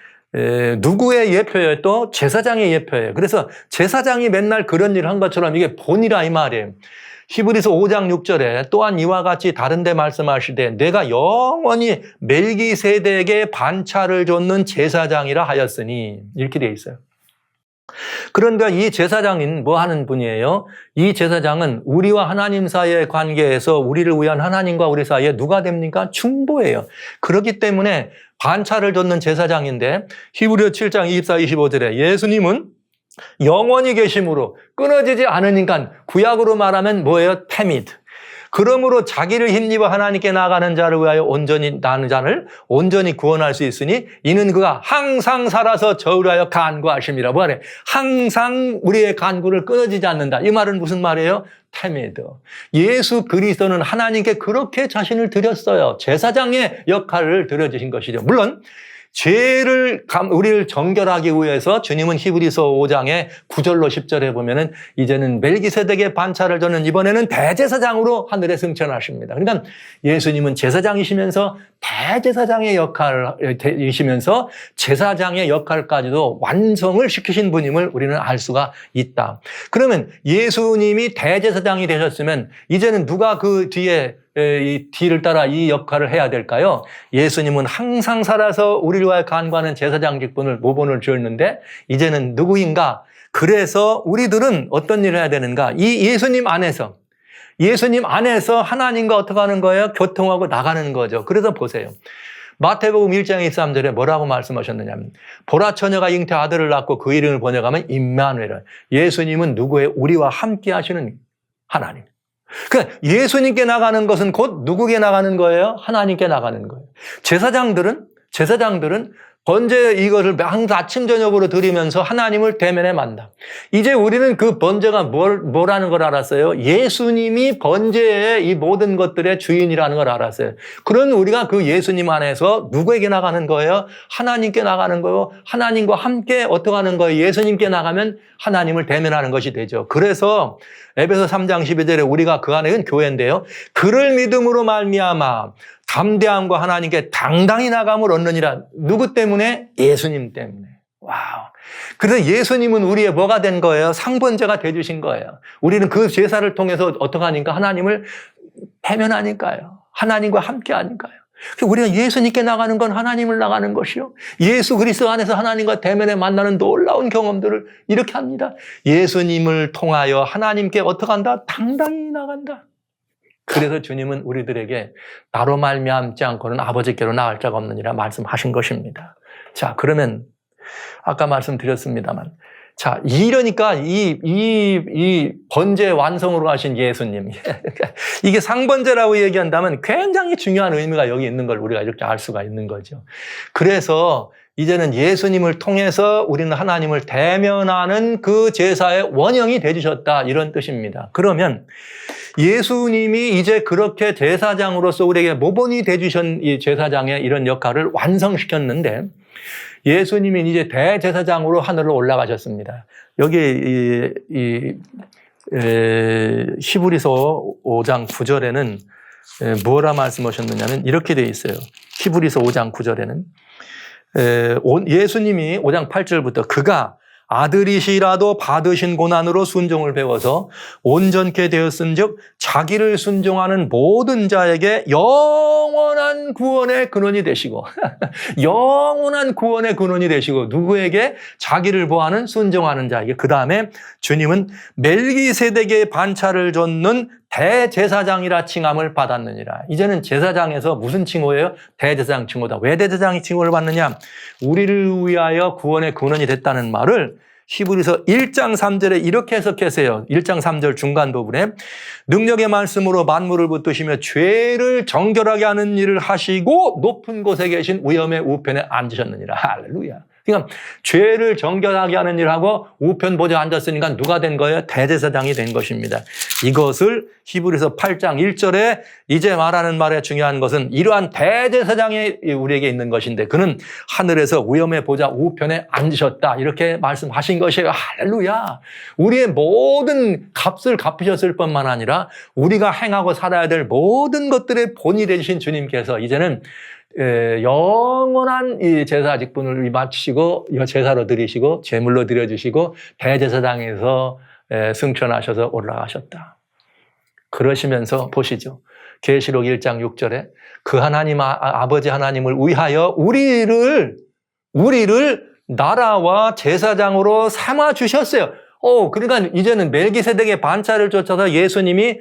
누구의 예표예요? 또 제사장의 예표예요. 그래서 제사장이 맨날 그런 일을 한 것처럼 이게 본이라 이 말이에요. 히브리서 5장 6절에 또한 이와 같이 다른 데 말씀하시되 내가 영원히 멜기세덱에게 반차를 줬는 제사장이라 하였으니, 이렇게 되어 있어요. 그런데 이 제사장인 뭐 하는 분이에요? 이 제사장은 우리와 하나님 사이의 관계에서 우리를 위한 하나님과 우리 사이에 누가 됩니까? 중보예요. 그렇기 때문에 반차를 줬는 제사장인데, 히브리서 7장 24, 25절에 예수님은 영원히 계심으로 끊어지지 않으니까 구약으로 말하면 뭐예요? 테미드. 그러므로 자기를 힘입어 하나님께 나가는 자를 위하여 온전히 나는 자를 온전히 구원할 수 있으니 이는 그가 항상 살아서 저를 위하여 간구하심이라. 뭐하래? 항상 우리의 간구를 끊어지지 않는다. 이 말은 무슨 말이에요? 테미드. 예수 그리스도는 하나님께 그렇게 자신을 드렸어요. 제사장의 역할을 드려주신 것이죠. 물론 우리를 정결하기 위해서 주님은 히브리서 5장의 9절로 10절에 보면은 이제는 멜기세덱의 반차를 저는 이번에는 대제사장으로 하늘에 승천하십니다. 그러니까 예수님은 제사장이시면서 대제사장의 역할이시면서 제사장의 역할까지도 완성을 시키신 분임을 우리는 알 수가 있다. 그러면 예수님이 대제사장이 되셨으면 이제는 누가 그 뒤에 이 뒤를 따라 이 역할을 해야 될까요? 예수님은 항상 살아서 우리를 위하여 간구하는 제사장 직분을 모본을 주었는데 이제는 누구인가? 그래서 우리들은 어떤 일을 해야 되는가? 이 예수님 안에서 하나님과 어떻게 하는 거예요? 교통하고 나가는 거죠. 그래서 보세요. 마태복음 1장 23절에 뭐라고 말씀하셨느냐면 보라 처녀가 잉태 아들을 낳고 그 이름을 번역하면 임마누엘. 예수님은 누구예요? 우리와 함께 하시는 하나님. 그러니까 예수님께 나가는 것은 곧 누구에게 나가는 거예요? 하나님께 나가는 거예요. 제사장들은 번제 이것을 항상 아침 저녁으로 드리면서 하나님을 대면에 만나. 이제 우리는 그 번제가 뭐라는 걸 알았어요? 예수님이 번제의 이 모든 것들의 주인이라는 걸 알았어요. 그런 우리가 그 예수님 안에서 누구에게 나가는 거예요? 하나님께 나가는 거예요. 하나님과 함께 어떻게 하는 거예요? 예수님께 나가면 하나님을 대면하는 것이 되죠. 그래서 에베소 3장 12절에 우리가 그 안에는 교회인데요. 그를 믿음으로 말미암아 담대함과 하나님께 당당히 나감을 얻느니라. 누구 때문에? 예수님 때문에. 와우. 그래서 예수님은 우리의 뭐가 된 거예요? 상번제가 되주신 거예요. 우리는 그 제사를 통해서 어떻게 하니까? 하나님을 대면하니까요. 하나님과 함께 하니까요. 우리가 예수님께 나가는 건 하나님을 나가는 것이요. 예수 그리스도 안에서 하나님과 대면에 만나는 놀라운 경험들을 이렇게 합니다. 예수님을 통하여 하나님께 어떻게 한다? 당당히 나간다. 그래서 주님은 우리들에게 나로 말미암지 않고는 아버지께로 나갈 자가 없느니라 말씀하신 것입니다. 자, 그러면 아까 말씀드렸습니다만 자, 이러니까 이 번제 완성으로 하신 예수님. 이게 상번제라고 얘기한다면 굉장히 중요한 의미가 여기 있는 걸 우리가 이렇게 알 수가 있는 거죠. 그래서 이제는 예수님을 통해서 우리는 하나님을 대면하는 그 제사의 원형이 되주셨다, 이런 뜻입니다. 그러면 예수님이 이제 그렇게 제사장으로서 우리에게 모본이 되주신 이 제사장의 이런 역할을 완성시켰는데, 예수님이 이제 대제사장으로 하늘로 올라가셨습니다. 여기 히브리서 5장 9절에는 뭐라 말씀하셨느냐면 이렇게 되어 있어요. 히브리서 5장 9절에는 예수님이 5장 8절부터 그가 아들이시라도 받으신 고난으로 순종을 배워서 온전케 되었은즉 자기를 순종하는 모든 자에게 영원한 구원의 근원이 되시고 영원한 구원의 근원이 되시고, 누구에게? 자기를 보하는 순종하는 자에게. 그 다음에 주님은 멜기세덱의 반차를 줬는 대제사장이라 칭함을 받았느니라. 이제는 제사장에서 무슨 칭호예요? 대제사장 칭호다. 왜 대제사장이 칭호를 받느냐? 우리를 위하여 구원의 근원이 됐다는 말을 히브리서 1장 3절에 이렇게 해석하세요. 1장 3절 중간 부분에 능력의 말씀으로 만물을 붙드시며 죄를 정결하게 하는 일을 하시고 높은 곳에 계신 위엄의 우편에 앉으셨느니라. 할렐루야. 그러니까 죄를 정결하게 하는 일을 하고 우편 보좌에 앉았으니까 누가 된 거예요? 대제사장이 된 것입니다. 이것을 히브리서 8장 1절에 이제 말하는 말의 중요한 것은 이러한 대제사장이 우리에게 있는 것인데 그는 하늘에서 위엄의 보좌 우편에 앉으셨다, 이렇게 말씀하신 것이에요. 할렐루야. 우리의 모든 값을 갚으셨을 뿐만 아니라 우리가 행하고 살아야 될 모든 것들의 본이 되신 주님께서 이제는 영원한 이 제사 직분을 마치시고 제사로 드리시고 제물로 드려주시고 대제사장에서 승천하셔서 올라가셨다. 그러시면서 보시죠. 계시록 1장 6절에 그 하나님 아버지 하나님을 위하여 우리를 나라와 제사장으로 삼아 주셨어요. 그러니까 이제는 멜기세덱의 반차를 쫓아서 예수님이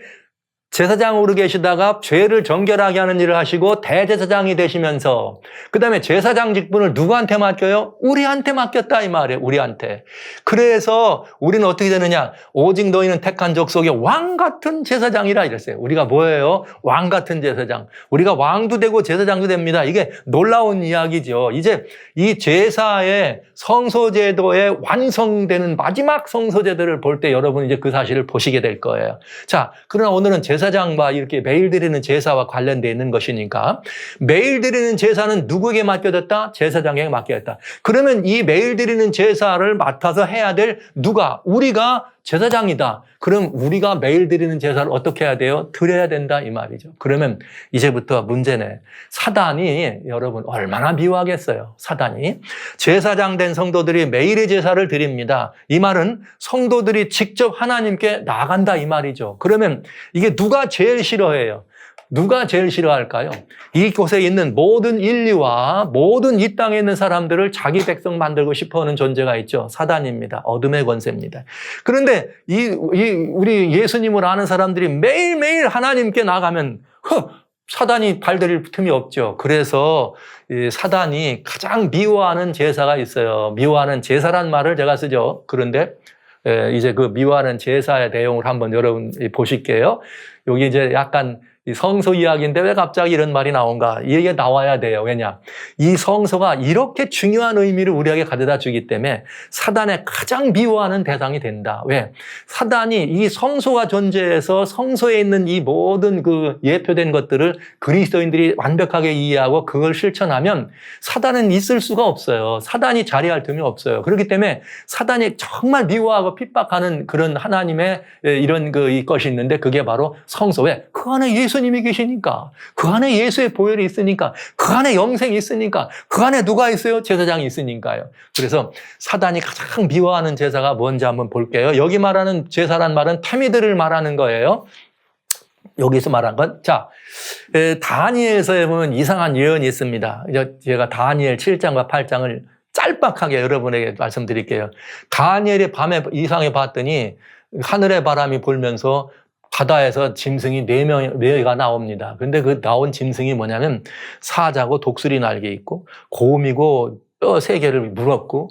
제사장으로 계시다가 죄를 정결하게 하는 일을 하시고 대제사장이 되시면서 그 다음에 제사장 직분을 누구한테 맡겨요? 우리한테 맡겼다, 이 말이에요. 우리한테. 그래서 우리는 어떻게 되느냐? 오직 너희는 택한 족속의 왕 같은 제사장이라 이랬어요. 우리가 뭐예요? 왕 같은 제사장. 우리가 왕도 되고 제사장도 됩니다. 이게 놀라운 이야기죠. 이제 이 제사의 성소제도의 완성되는 마지막 성소제도를 볼 때 여러분 이제 그 사실을 보시게 될 거예요. 자, 그러나 오늘은 제사장과 이렇게 매일 드리는 제사와 관련되어 있는 것이니까 매일 드리는 제사는 누구에게 맡겨졌다? 제사장에게 맡겨졌다. 그러면 이 매일 드리는 제사를 맡아서 해야 될 누가? 우리가 제사장이다. 그럼 우리가 매일 드리는 제사를 어떻게 해야 돼요? 드려야 된다, 이 말이죠. 그러면 이제부터 문제네. 사단이 여러분 얼마나 미워하겠어요. 사단이. 제사장 된 성도들이 매일의 제사를 드립니다. 이 말은 성도들이 직접 하나님께 나간다, 이 말이죠. 그러면 이게 누가 제일 싫어해요? 누가 제일 싫어할까요? 이곳에 있는 모든 인류와 모든 이 땅에 있는 사람들을 자기 백성 만들고 싶어하는 존재가 있죠. 사단입니다. 어둠의 권세입니다. 그런데 우리 예수님을 아는 사람들이 매일매일 하나님께 나가면 사단이 발들일 틈이 없죠. 그래서 사단이 가장 미워하는 제사가 있어요. 미워하는 제사란 말을 제가 쓰죠. 그런데 이제 그 미워하는 제사의 내용을 한번 여러분 보실게요. 여기 이제 약간 성소 이야기인데 왜 갑자기 이런 말이 나온가? 이게 나와야 돼요. 왜냐? 이 성소가 이렇게 중요한 의미를 우리에게 가져다 주기 때문에 사단의 가장 미워하는 대상이 된다. 왜? 사단이 이 성소가 존재해서 성소에 있는 이 모든 그 예표된 것들을 그리스도인들이 완벽하게 이해하고 그걸 실천하면 사단은 있을 수가 없어요. 사단이 자리할 틈이 없어요. 그렇기 때문에 사단이 정말 미워하고 핍박하는 그런 하나님의 이런 것이 있는데 그게 바로 성소. 왜? 그 안에 예수님이 계시니까, 그 안에 예수의 보혈이 있으니까, 그 안에 영생이 있으니까, 그 안에 누가 있어요? 제사장이 있으니까요. 그래서 사단이 가장 미워하는 제사가 뭔지 한번 볼게요. 여기 말하는 제사란 말은 태미들을 말하는 거예요. 여기서 말한 건, 자, 다니엘서에 보면 이상한 예언이 있습니다. 제가 다니엘 7장과 8장을 짤막하게 여러분에게 말씀드릴게요. 다니엘이 밤에 이상에 봤더니 하늘의 바람이 불면서 바다에서 짐승이 4개가 나옵니다. 근데 그 나온 짐승이 뭐냐면 사자고 독수리 날개 있고 곰이고 뼈 3개를 물었고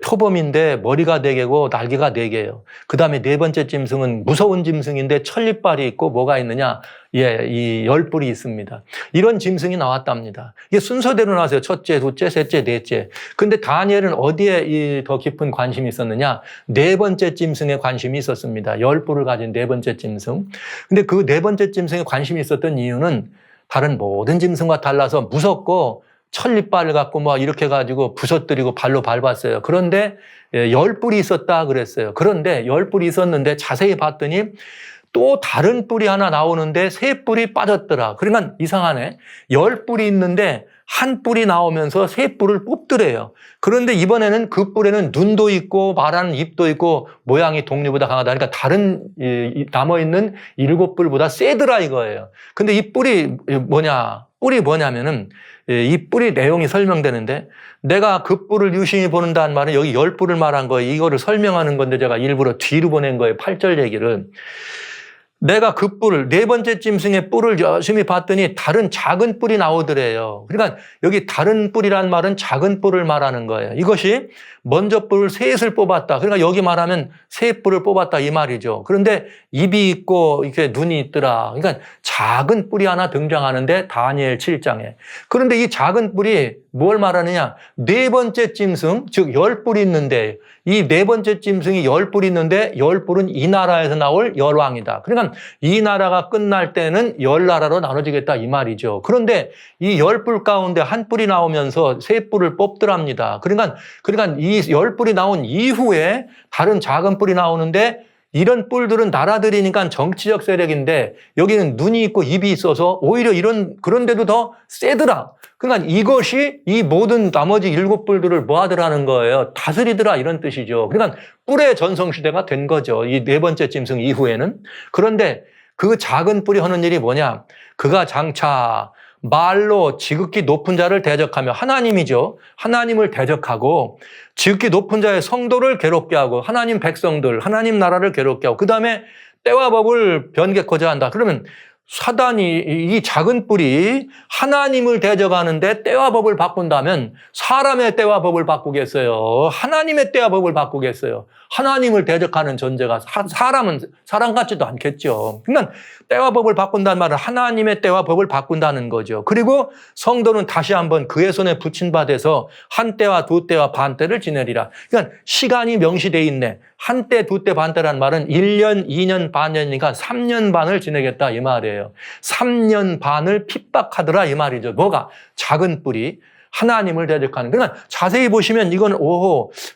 표범인데 머리가 4개고 날개가 4개예요. 그 다음에 네 번째 짐승은 무서운 짐승인데 천리빨이 있고 뭐가 있느냐? 예, 이 10뿔이 있습니다. 이런 짐승이 나왔답니다. 이게 순서대로 나왔어요. 첫째, 둘째, 셋째, 넷째. 근데 다니엘은 어디에 더 깊은 관심이 있었느냐? 네 번째 짐승에 관심이 있었습니다. 10뿔을 가진 네 번째 짐승. 근데 그 네 번째 짐승에 관심이 있었던 이유는 다른 모든 짐승과 달라서 무섭고 천리빨을 갖고 뭐 이렇게 가지고 부서뜨리고 발로 밟았어요. 그런데 10뿔이 있었다 그랬어요. 그런데 10뿔이 있었는데 자세히 봤더니 또 다른 뿔이 하나 나오는데 3뿔이 빠졌더라. 그러니까 이상하네. 10뿔이 있는데 한 뿔이 나오면서 3뿔을 뽑더래요. 그런데 이번에는 그 뿔에는 눈도 있고 말하는 입도 있고 모양이 동류보다 강하다. 그러니까 다른 남아있는 7뿔보다 세더라 이거예요. 근데 이 뿔이 뭐냐? 뿔이 뭐냐면은 이 뿔이 내용이 설명되는데 내가 그 뿔을 유심히 보는다는 말은 여기 10뿔을 말한 거예요. 이거를 설명하는 건데 제가 일부러 뒤로 보낸 거예요. 8절 얘기를. 내가 그 뿔을 네 번째 짐승의 뿔을 열심히 봤더니 다른 작은 뿔이 나오더래요. 그러니까 여기 다른 뿔이란 말은 작은 뿔을 말하는 거예요. 이것이 먼저 뿔을 셋을 뽑았다. 그러니까 여기 말하면 3뿔을 뽑았다 이 말이죠. 그런데 입이 있고 이렇게 눈이 있더라. 그러니까 작은 뿔이 하나 등장하는데 다니엘 7장에. 그런데 이 작은 뿔이 뭘 말하느냐? 네 번째 짐승, 즉 10뿔이 있는데 이 네 번째 짐승이 10뿔이 있는데 10뿔은 이 나라에서 나올 열왕이다. 그러니까 이 나라가 끝날 때는 10나라로 나눠지겠다 이 말이죠. 그런데 이 10뿔 가운데 한 뿔이 나오면서 3뿔을 뽑더랍니다. 그러니까 이 10뿔이 나온 이후에 다른 작은 뿔이 나오는데 이런 뿔들은 나라들이니까 정치적 세력인데 여기는 눈이 있고 입이 있어서 오히려 그런데도 더 세더라. 그러니까 이것이 이 모든 나머지 7뿔들을 뭐 하더라는 거예요. 다스리더라 이런 뜻이죠. 그러니까 뿔의 전성시대가 된 거죠. 이 네 번째 짐승 이후에는. 그런데 그 작은 뿔이 하는 일이 뭐냐. 그가 장차 말로 지극히 높은 자를 대적하며 하나님이죠. 하나님을 대적하고 지극히 높은 자의 성도를 괴롭게 하고 하나님 백성들, 하나님 나라를 괴롭게 하고 그다음에 때와 법을 변개코자 한다. 그러면 사단이 이 작은 뿔이 하나님을 대적하는데 때와 법을 바꾼다면 사람의 때와 법을 바꾸겠어요? 하나님의 때와 법을 바꾸겠어요? 하나님을 대적하는 존재가 사람은 사람 같지도 않겠죠. 그러니까 때와 법을 바꾼다는 말은 하나님의 때와 법을 바꾼다는 거죠. 그리고 성도는 다시 한번 그의 손에 붙인 바 돼서 한 때와 두 때와 반 때를 지내리라. 그러니까 시간이 명시되어 있네. 한 때, 두 때, 반 때라는 말은 1년, 2년, 반년이니까 3년 반을 지내겠다 이 말이에요. 3년 반을 핍박하더라 이 말이죠. 뭐가? 작은 뿔이 하나님을 대적하는. 그러니까 자세히 보시면 이건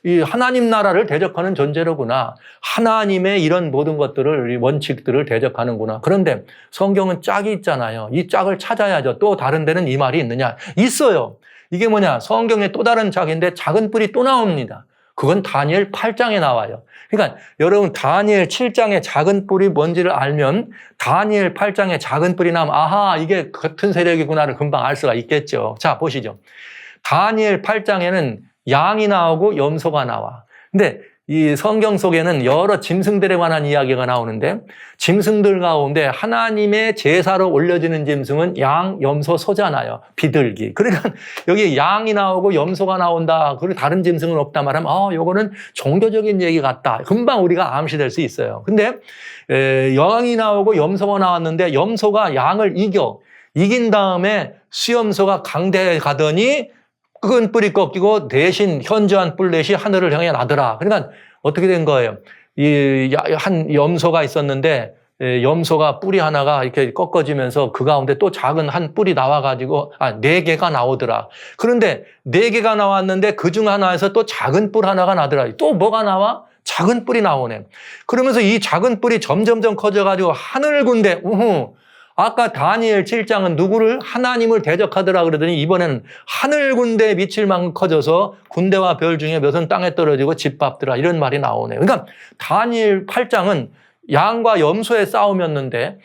이 하나님 나라를 대적하는 존재로구나. 하나님의 이런 모든 것들을, 이 원칙들을 대적하는구나. 그런데 성경은 짝이 있잖아요. 이 짝을 찾아야죠. 또 다른 데는 이 말이 있느냐? 있어요. 이게 뭐냐? 성경의 또 다른 짝인데 작은 뿔이 또 나옵니다. 그건 다니엘 8장에 나와요. 그러니까 여러분 다니엘 7장의 작은 뿔이 뭔지를 알면 다니엘 8장의 작은 뿔이 나오면 아하 이게 같은 세력이구나를 금방 알 수가 있겠죠. 자 보시죠. 다니엘 8장에는 양이 나오고 염소가 나와. 근데 이 성경 속에는 여러 짐승들에 관한 이야기가 나오는데 짐승들 가운데 하나님의 제사로 올려지는 짐승은 양, 염소, 소잖아요. 비둘기. 그러니까 여기 양이 나오고 염소가 나온다. 그리고 다른 짐승은 없다 말하면 요거는 종교적인 얘기 같다. 금방 우리가 암시될 수 있어요. 근데 양이 나오고 염소가 나왔는데 염소가 양을 이긴 다음에 수염소가 강대에 가더니 끈 뿔이 꺾이고 대신 현저한 뿔렛이 하늘을 향해 나더라. 그러니까 어떻게 된 거예요? 한 염소가 있었는데 염소가 뿔이 하나가 이렇게 꺾어지면서 그 가운데 또 작은 한 뿔이 나와가지고 4개가 나오더라. 그런데 4개가 나왔는데 그중 하나에서 또 작은 뿔 하나가 나더라. 또 뭐가 나와? 작은 뿔이 나오네. 그러면서 이 작은 뿔이 점점점 커져가지고 하늘 군대 아까 다니엘 7장은 누구를? 하나님을 대적하더라 그러더니 이번에는 하늘 군대에 미칠 만큼 커져서 군대와 별 중에 몇은 땅에 떨어지고 짓밟더라 이런 말이 나오네요. 그러니까 다니엘 8장은 양과 염소의 싸움이었는데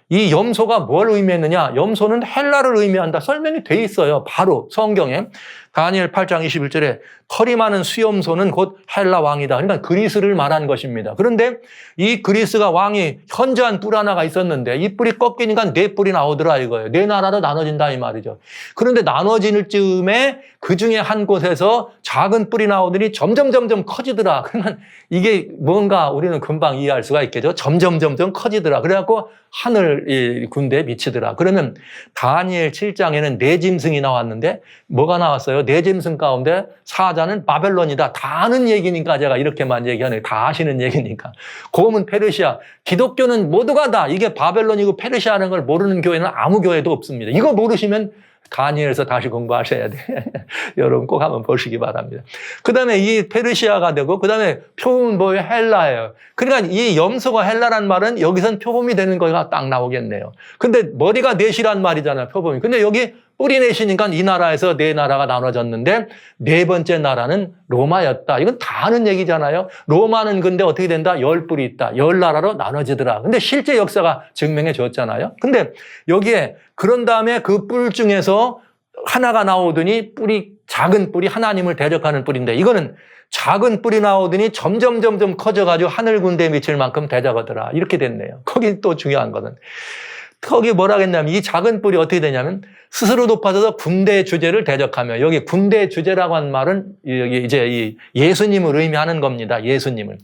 이 염소가 뭘 의미했느냐? 염소는 헬라를 의미한다. 설명이 돼 있어요. 바로 성경에. 다니엘 8장 21절에 털이 많은 수염소는 곧 헬라 왕이다. 그러니까 그리스를 말한 것입니다. 그런데 이 그리스가 왕이 현저한 뿔 하나가 있었는데 이 뿔이 꺾이니까 네 뿔이 나오더라 이거예요. 네 나라로 나눠진다 이 말이죠. 그런데 나눠질 즈음에 그 중에 한 곳에서 작은 뿔이 나오더니 점점 커지더라. 그러면 이게 뭔가 우리는 금방 이해할 수가 있겠죠. 점점 커지더라. 그래갖고 하늘 군대에 미치더라. 그러면 다니엘 7장에는 네 짐승이 나왔는데 뭐가 나왔어요? 네 짐승 가운데 사자는 바벨론이다. 다 아는 얘기니까 제가 이렇게만 얘기하는 다 아시는 얘기니까. 곰은 페르시아. 기독교는 모두가 다 이게 바벨론이고 페르시아라는 걸 모르는 교회는 아무 교회도 없습니다. 이거 모르시면 다니엘에서 다시 공부하셔야 돼. 여러분 꼭 한번 보시기 바랍니다. 그 다음에 이 페르시아가 되고, 그 다음에 표범은 뭐예요? 헬라예요. 그러니까 이 염소가 헬라란 말은 여기선 표범이 되는 거가 딱 나오겠네요. 근데 머리가 넷이란 말이잖아요, 표범이. 근데 여기 뿔이 넷이니까 이 나라에서 네 나라가 나눠졌는데 네 번째 나라는 로마였다. 이건 다 아는 얘기잖아요. 로마는 근데 어떻게 된다? 10뿔이 있다. 10나라로 나눠지더라. 근데 실제 역사가 증명해 줬잖아요. 근데 여기에 그런 다음에 그 뿔 중에서 하나가 나오더니 작은 뿔이 하나님을 대적하는 뿔인데 이거는 작은 뿔이 나오더니 점점 커져가지고 하늘 군대에 미칠 만큼 대적하더라. 이렇게 됐네요. 거기 또 중요한 거는. 거기 뭐라 했냐면 이 작은 뿔이 어떻게 되냐면 스스로 높아져서 군대의 주제를 대적하며 여기 군대의 주제라고 한 말은 여기 이제 이 예수님을 의미하는 겁니다. 예수님을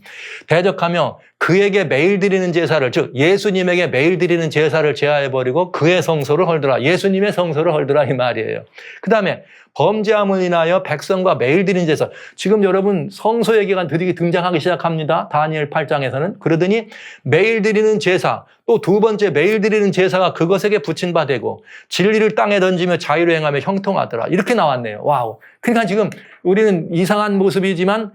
대적하며 그에게 매일 드리는 제사를 즉 예수님에게 매일 드리는 제사를 제하해버리고 그의 성소를 헐더라. 예수님의 성소를 헐더라 이 말이에요. 그 다음에 범죄함을 인하여 백성과 매일 드리는 제사. 지금 여러분 성소 얘기가 드디어 등장하기 시작합니다. 다니엘 8장에서는. 그러더니 매일 드리는 제사 또 두 번째 매일 드리는 제사가 그것에게 붙인 바 되고 진리를 땅에 던지며 자유로 행하며 형통하더라. 이렇게 나왔네요. 와우. 그러니까 지금 우리는 이상한 모습이지만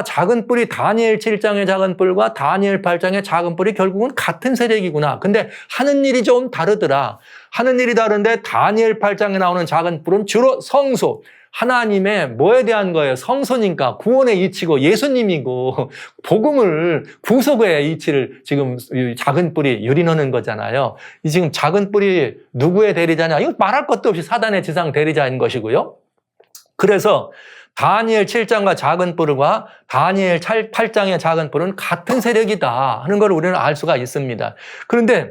작은 뿔이 다니엘 7장의 작은 뿔과 다니엘 8장의 작은 뿔이 결국은 같은 세력이구나. 근데 하는 일이 좀 다르더라. 하는 일이 다른데 다니엘 8장에 나오는 작은 뿔은 주로 성소, 하나님의 뭐에 대한 거예요? 성소니까 구원의 이치고 예수님이고 복음을 구속의 이치를 지금 작은 뿔이 유린하는 거잖아요. 이 지금 작은 뿔이 누구의 대리자냐? 이거 말할 것도 없이 사단의 지상 대리자인 것이고요. 그래서 다니엘 7장과 작은 뿔과 다니엘 8장의 작은 뿔은 같은 세력이다 하는 걸 우리는 알 수가 있습니다. 그런데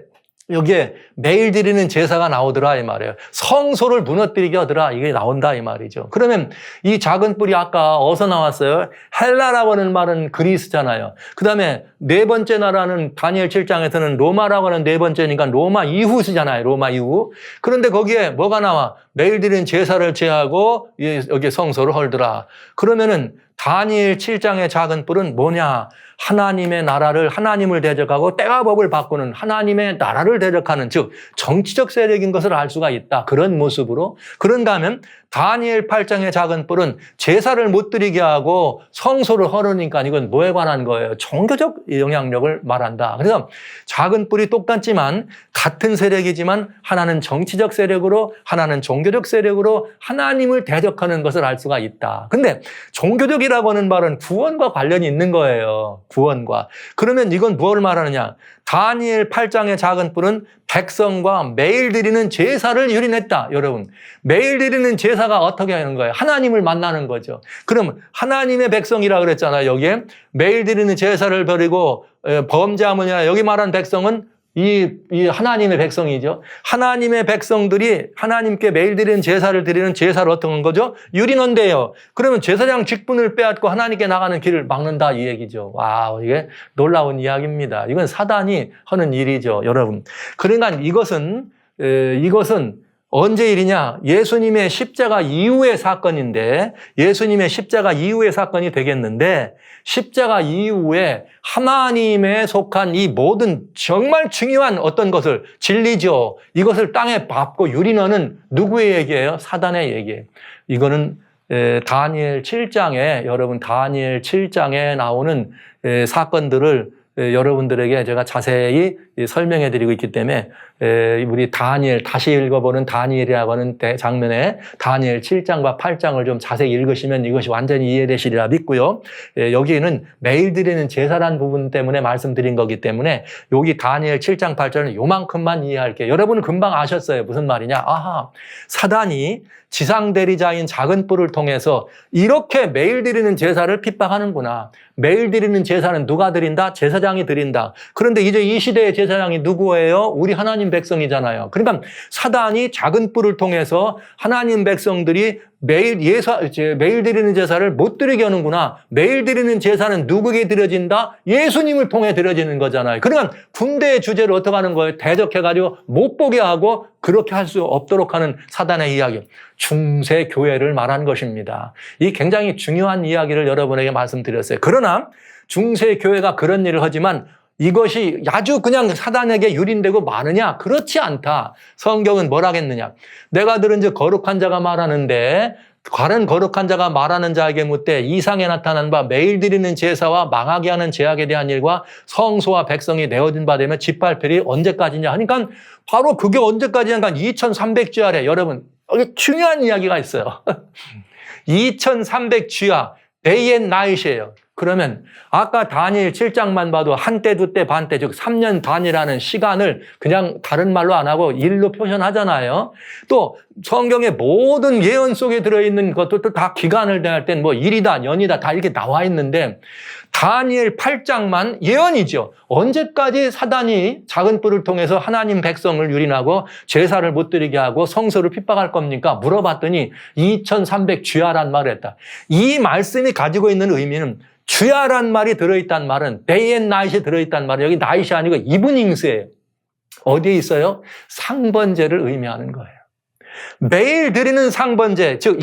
여기에 매일 드리는 제사가 나오더라 이 말이에요. 성소를 무너뜨리게 하더라 이게 나온다 이 말이죠. 그러면 이 작은 뿔이 아까 어디서 나왔어요? 헬라라고 하는 말은 그리스잖아요. 그 다음에 네 번째 나라는 다니엘 7장에서는 로마라고 하는 네 번째니까 로마 이후시잖아요. 로마 이후. 그런데 거기에 뭐가 나와? 매일 드리는 제사를 제하고 여기 성소를 헐더라. 그러면은 다니엘 7장의 작은 뿔은 뭐냐? 하나님의 나라를 하나님을 대적하고 때와 법을 바꾸는 하나님의 나라를 대적하는 즉 정치적 세력인 것을 알 수가 있다. 그런 모습으로. 그런가 하면 다니엘 8장의 작은 뿔은 제사를 못 드리게 하고 성소를 헐으니까 이건 뭐에 관한 거예요? 종교적 영향력을 말한다. 그래서 작은 뿔이 똑같지만 같은 세력이지만 하나는 정치적 세력으로 하나는 종교적 세력으로 하나님을 대적하는 것을 알 수가 있다. 근데 종교적이라고 하는 말은 구원과 관련이 있는 거예요. 구원과. 그러면 이건 무엇을 말하느냐? 다니엘 8장의 작은 뿔은 백성과 매일 드리는 제사를 유린했다. 여러분, 매일 드리는 제사가 어떻게 하는 거예요? 하나님을 만나는 거죠. 그럼 하나님의 백성이라 그랬잖아요. 여기에 매일 드리는 제사를 버리고 범죄하느냐. 여기 말한 백성은 이 하나님의 백성이죠. 하나님의 백성들이 하나님께 매일 드리는 제사를 드리는 제사를 어떤 건 거죠? 유린한대요. 그러면 제사장 직분을 빼앗고 하나님께 나가는 길을 막는다 이 얘기죠. 와우, 이게 놀라운 이야기입니다. 이건 사단이 하는 일이죠, 여러분. 그러니까 이것은 언제 일이냐? 예수님의 십자가 이후의 사건인데 예수님의 십자가 이후의 사건이 되겠는데 십자가 이후에 하나님에 속한 이 모든 정말 중요한 어떤 것을 진리죠. 이것을 땅에 밟고 유린하는 누구의 얘기예요? 사단의 얘기예요. 이거는 다니엘 7장에 여러분 다니엘 7장에 나오는 사건들을 여러분들에게 제가 자세히 설명해 드리고 있기 때문에 우리 다니엘, 다시 읽어보는 다니엘이라고 하는 장면에 다니엘 7장과 8장을 좀 자세히 읽으시면 이것이 완전히 이해되시리라 믿고요. 여기는 매일 드리는 제사란 부분 때문에 말씀드린 거기 때문에 여기 다니엘 7장 8절은 요만큼만 이해할게요. 여러분은 금방 아셨어요. 무슨 말이냐? 아하, 사단이 지상 대리자인 작은 뿔을 통해서 이렇게 매일 드리는 제사를 핍박하는구나. 매일 드리는 제사는 누가 드린다? 제사장이 드린다. 그런데 이제 이 시대의 제사장이 누구예요? 우리 하나님 백성이잖아요. 그러니까 사단이 작은 뿔을 통해서 하나님 백성들이 매일 드리는 제사를 못 드리게 하는구나. 매일 드리는 제사는 누구에게 드려진다? 예수님을 통해 드려지는 거잖아요. 그러니까 군대의 주제를 어떻게 하는 거예요? 대적해가지고 못 보게 하고 그렇게 할 수 없도록 하는 사단의 이야기. 중세 교회를 말한 것입니다. 이 굉장히 중요한 이야기를 여러분에게 말씀드렸어요. 그러나 중세 교회가 그런 일을 하지만 이것이 아주 그냥 사단에게 유린되고 많으냐? 그렇지 않다. 성경은 뭐라 했느냐? 내가 들은 즉 거룩한 자가 말하는데 다른 거룩한 자가 말하는 자에게 묻되 이상에 나타난 바 매일 드리는 제사와 망하게 하는 제약에 대한 일과 성소와 백성이 내어진 바 되면 짓밟힐이 언제까지냐 하니까 바로 그게 언제까지냐니까 2300주야래. 여러분 여기 중요한 이야기가 있어요. 2300주야 day and night이에요. 그러면 아까 다니엘 7장만 봐도 한때, 두때, 반때, 즉 3년 반이라는 시간을 그냥 다른 말로 안 하고 일로 표현하잖아요. 또 성경의 모든 예언 속에 들어있는 것들도 다 기간을 대할 땐 뭐 일이다, 년이다 다 이렇게 나와 있는데 다니엘 8장만 예언이죠. 언제까지 사단이 작은 뿔을 통해서 하나님 백성을 유린하고 제사를 못 드리게 하고 성소를 핍박할 겁니까? 물어봤더니 2300주야란 말을 했다. 이 말씀이 가지고 있는 의미는 주야란 말이 들어있단 말은 day and night이 들어있단 말은 여기 night이 아니고 이브닝스예요. 어디에 있어요? 상번제를 의미하는 거예요. 매일 드리는 상번제, 즉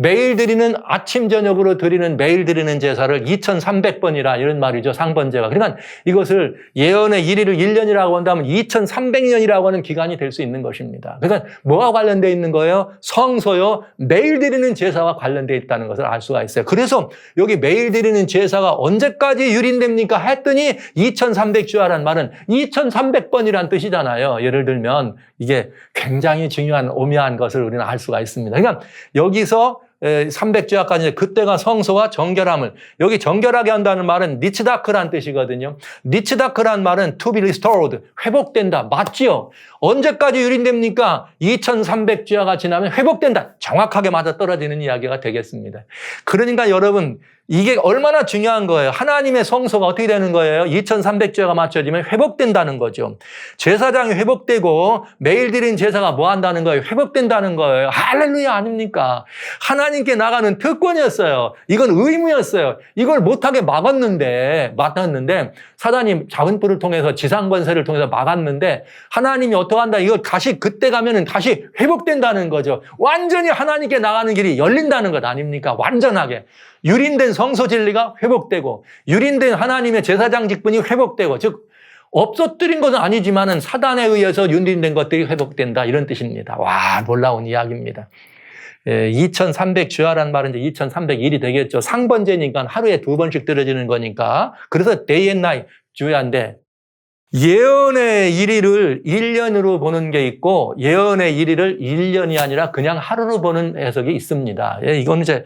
매일 드리는 아침 저녁으로 드리는 매일 드리는 제사를 2300번이라 이런 말이죠. 상번제가. 그러니까 이것을 예언의 1일을 1년이라고 한다면 2300년이라고 하는 기간이 될 수 있는 것입니다. 그러니까 뭐가 관련되어 있는 거예요? 성소요. 매일 드리는 제사와 관련되어 있다는 것을 알 수가 있어요. 그래서 여기 매일 드리는 제사가 언제까지 유린됩니까? 했더니 2300주야란 말은 2300번이란 뜻이잖아요. 예를 들면 이게 굉장히 중요한 오묘한 것을 우리는 알 수가 있습니다. 그러니까 여기서 300주야까지 그때가 성소와 정결함을 여기 정결하게 한다는 말은 니츠다크란 뜻이거든요. 니츠다크란 말은 to be restored, 회복된다. 맞지요? 언제까지 유린됩니까? 2300주야가 지나면 회복된다. 정확하게 맞아떨어지는 이야기가 되겠습니다. 그러니까 여러분 이게 얼마나 중요한 거예요. 하나님의 성소가 어떻게 되는 거예요? 2300주야가 맞춰지면 회복된다는 거죠. 제사장이 회복되고 매일 드린 제사가 뭐 한다는 거예요? 회복된다는 거예요. 할렐루야 아닙니까? 하나님께 나가는 특권이었어요. 이건 의무였어요. 이걸 못하게 막았는데 사단이 작은 뿔을 통해서 지상권세를 통해서 막았는데 하나님이 어떻게 한다? 이거 다시 그때 가면은 다시 회복된다는 거죠. 완전히 하나님께 나가는 길이 열린다는 것 아닙니까? 완전하게. 유린된 성소 진리가 회복되고 유린된 하나님의 제사장 직분이 회복되고 즉 없어뜨린 것은 아니지만은 사단에 의해서 유린된 것들이 회복된다 이런 뜻입니다. 와 놀라운 이야기입니다. 2300주야라는 말은 이제 2301이 되겠죠. 상번제니까 하루에 2번씩 들어지는 거니까 그래서 day and night 주야인데 예언의 1일을 1년으로 보는 게 있고 예언의 1일을 1년이 아니라 그냥 하루로 보는 해석이 있습니다. 이건 이제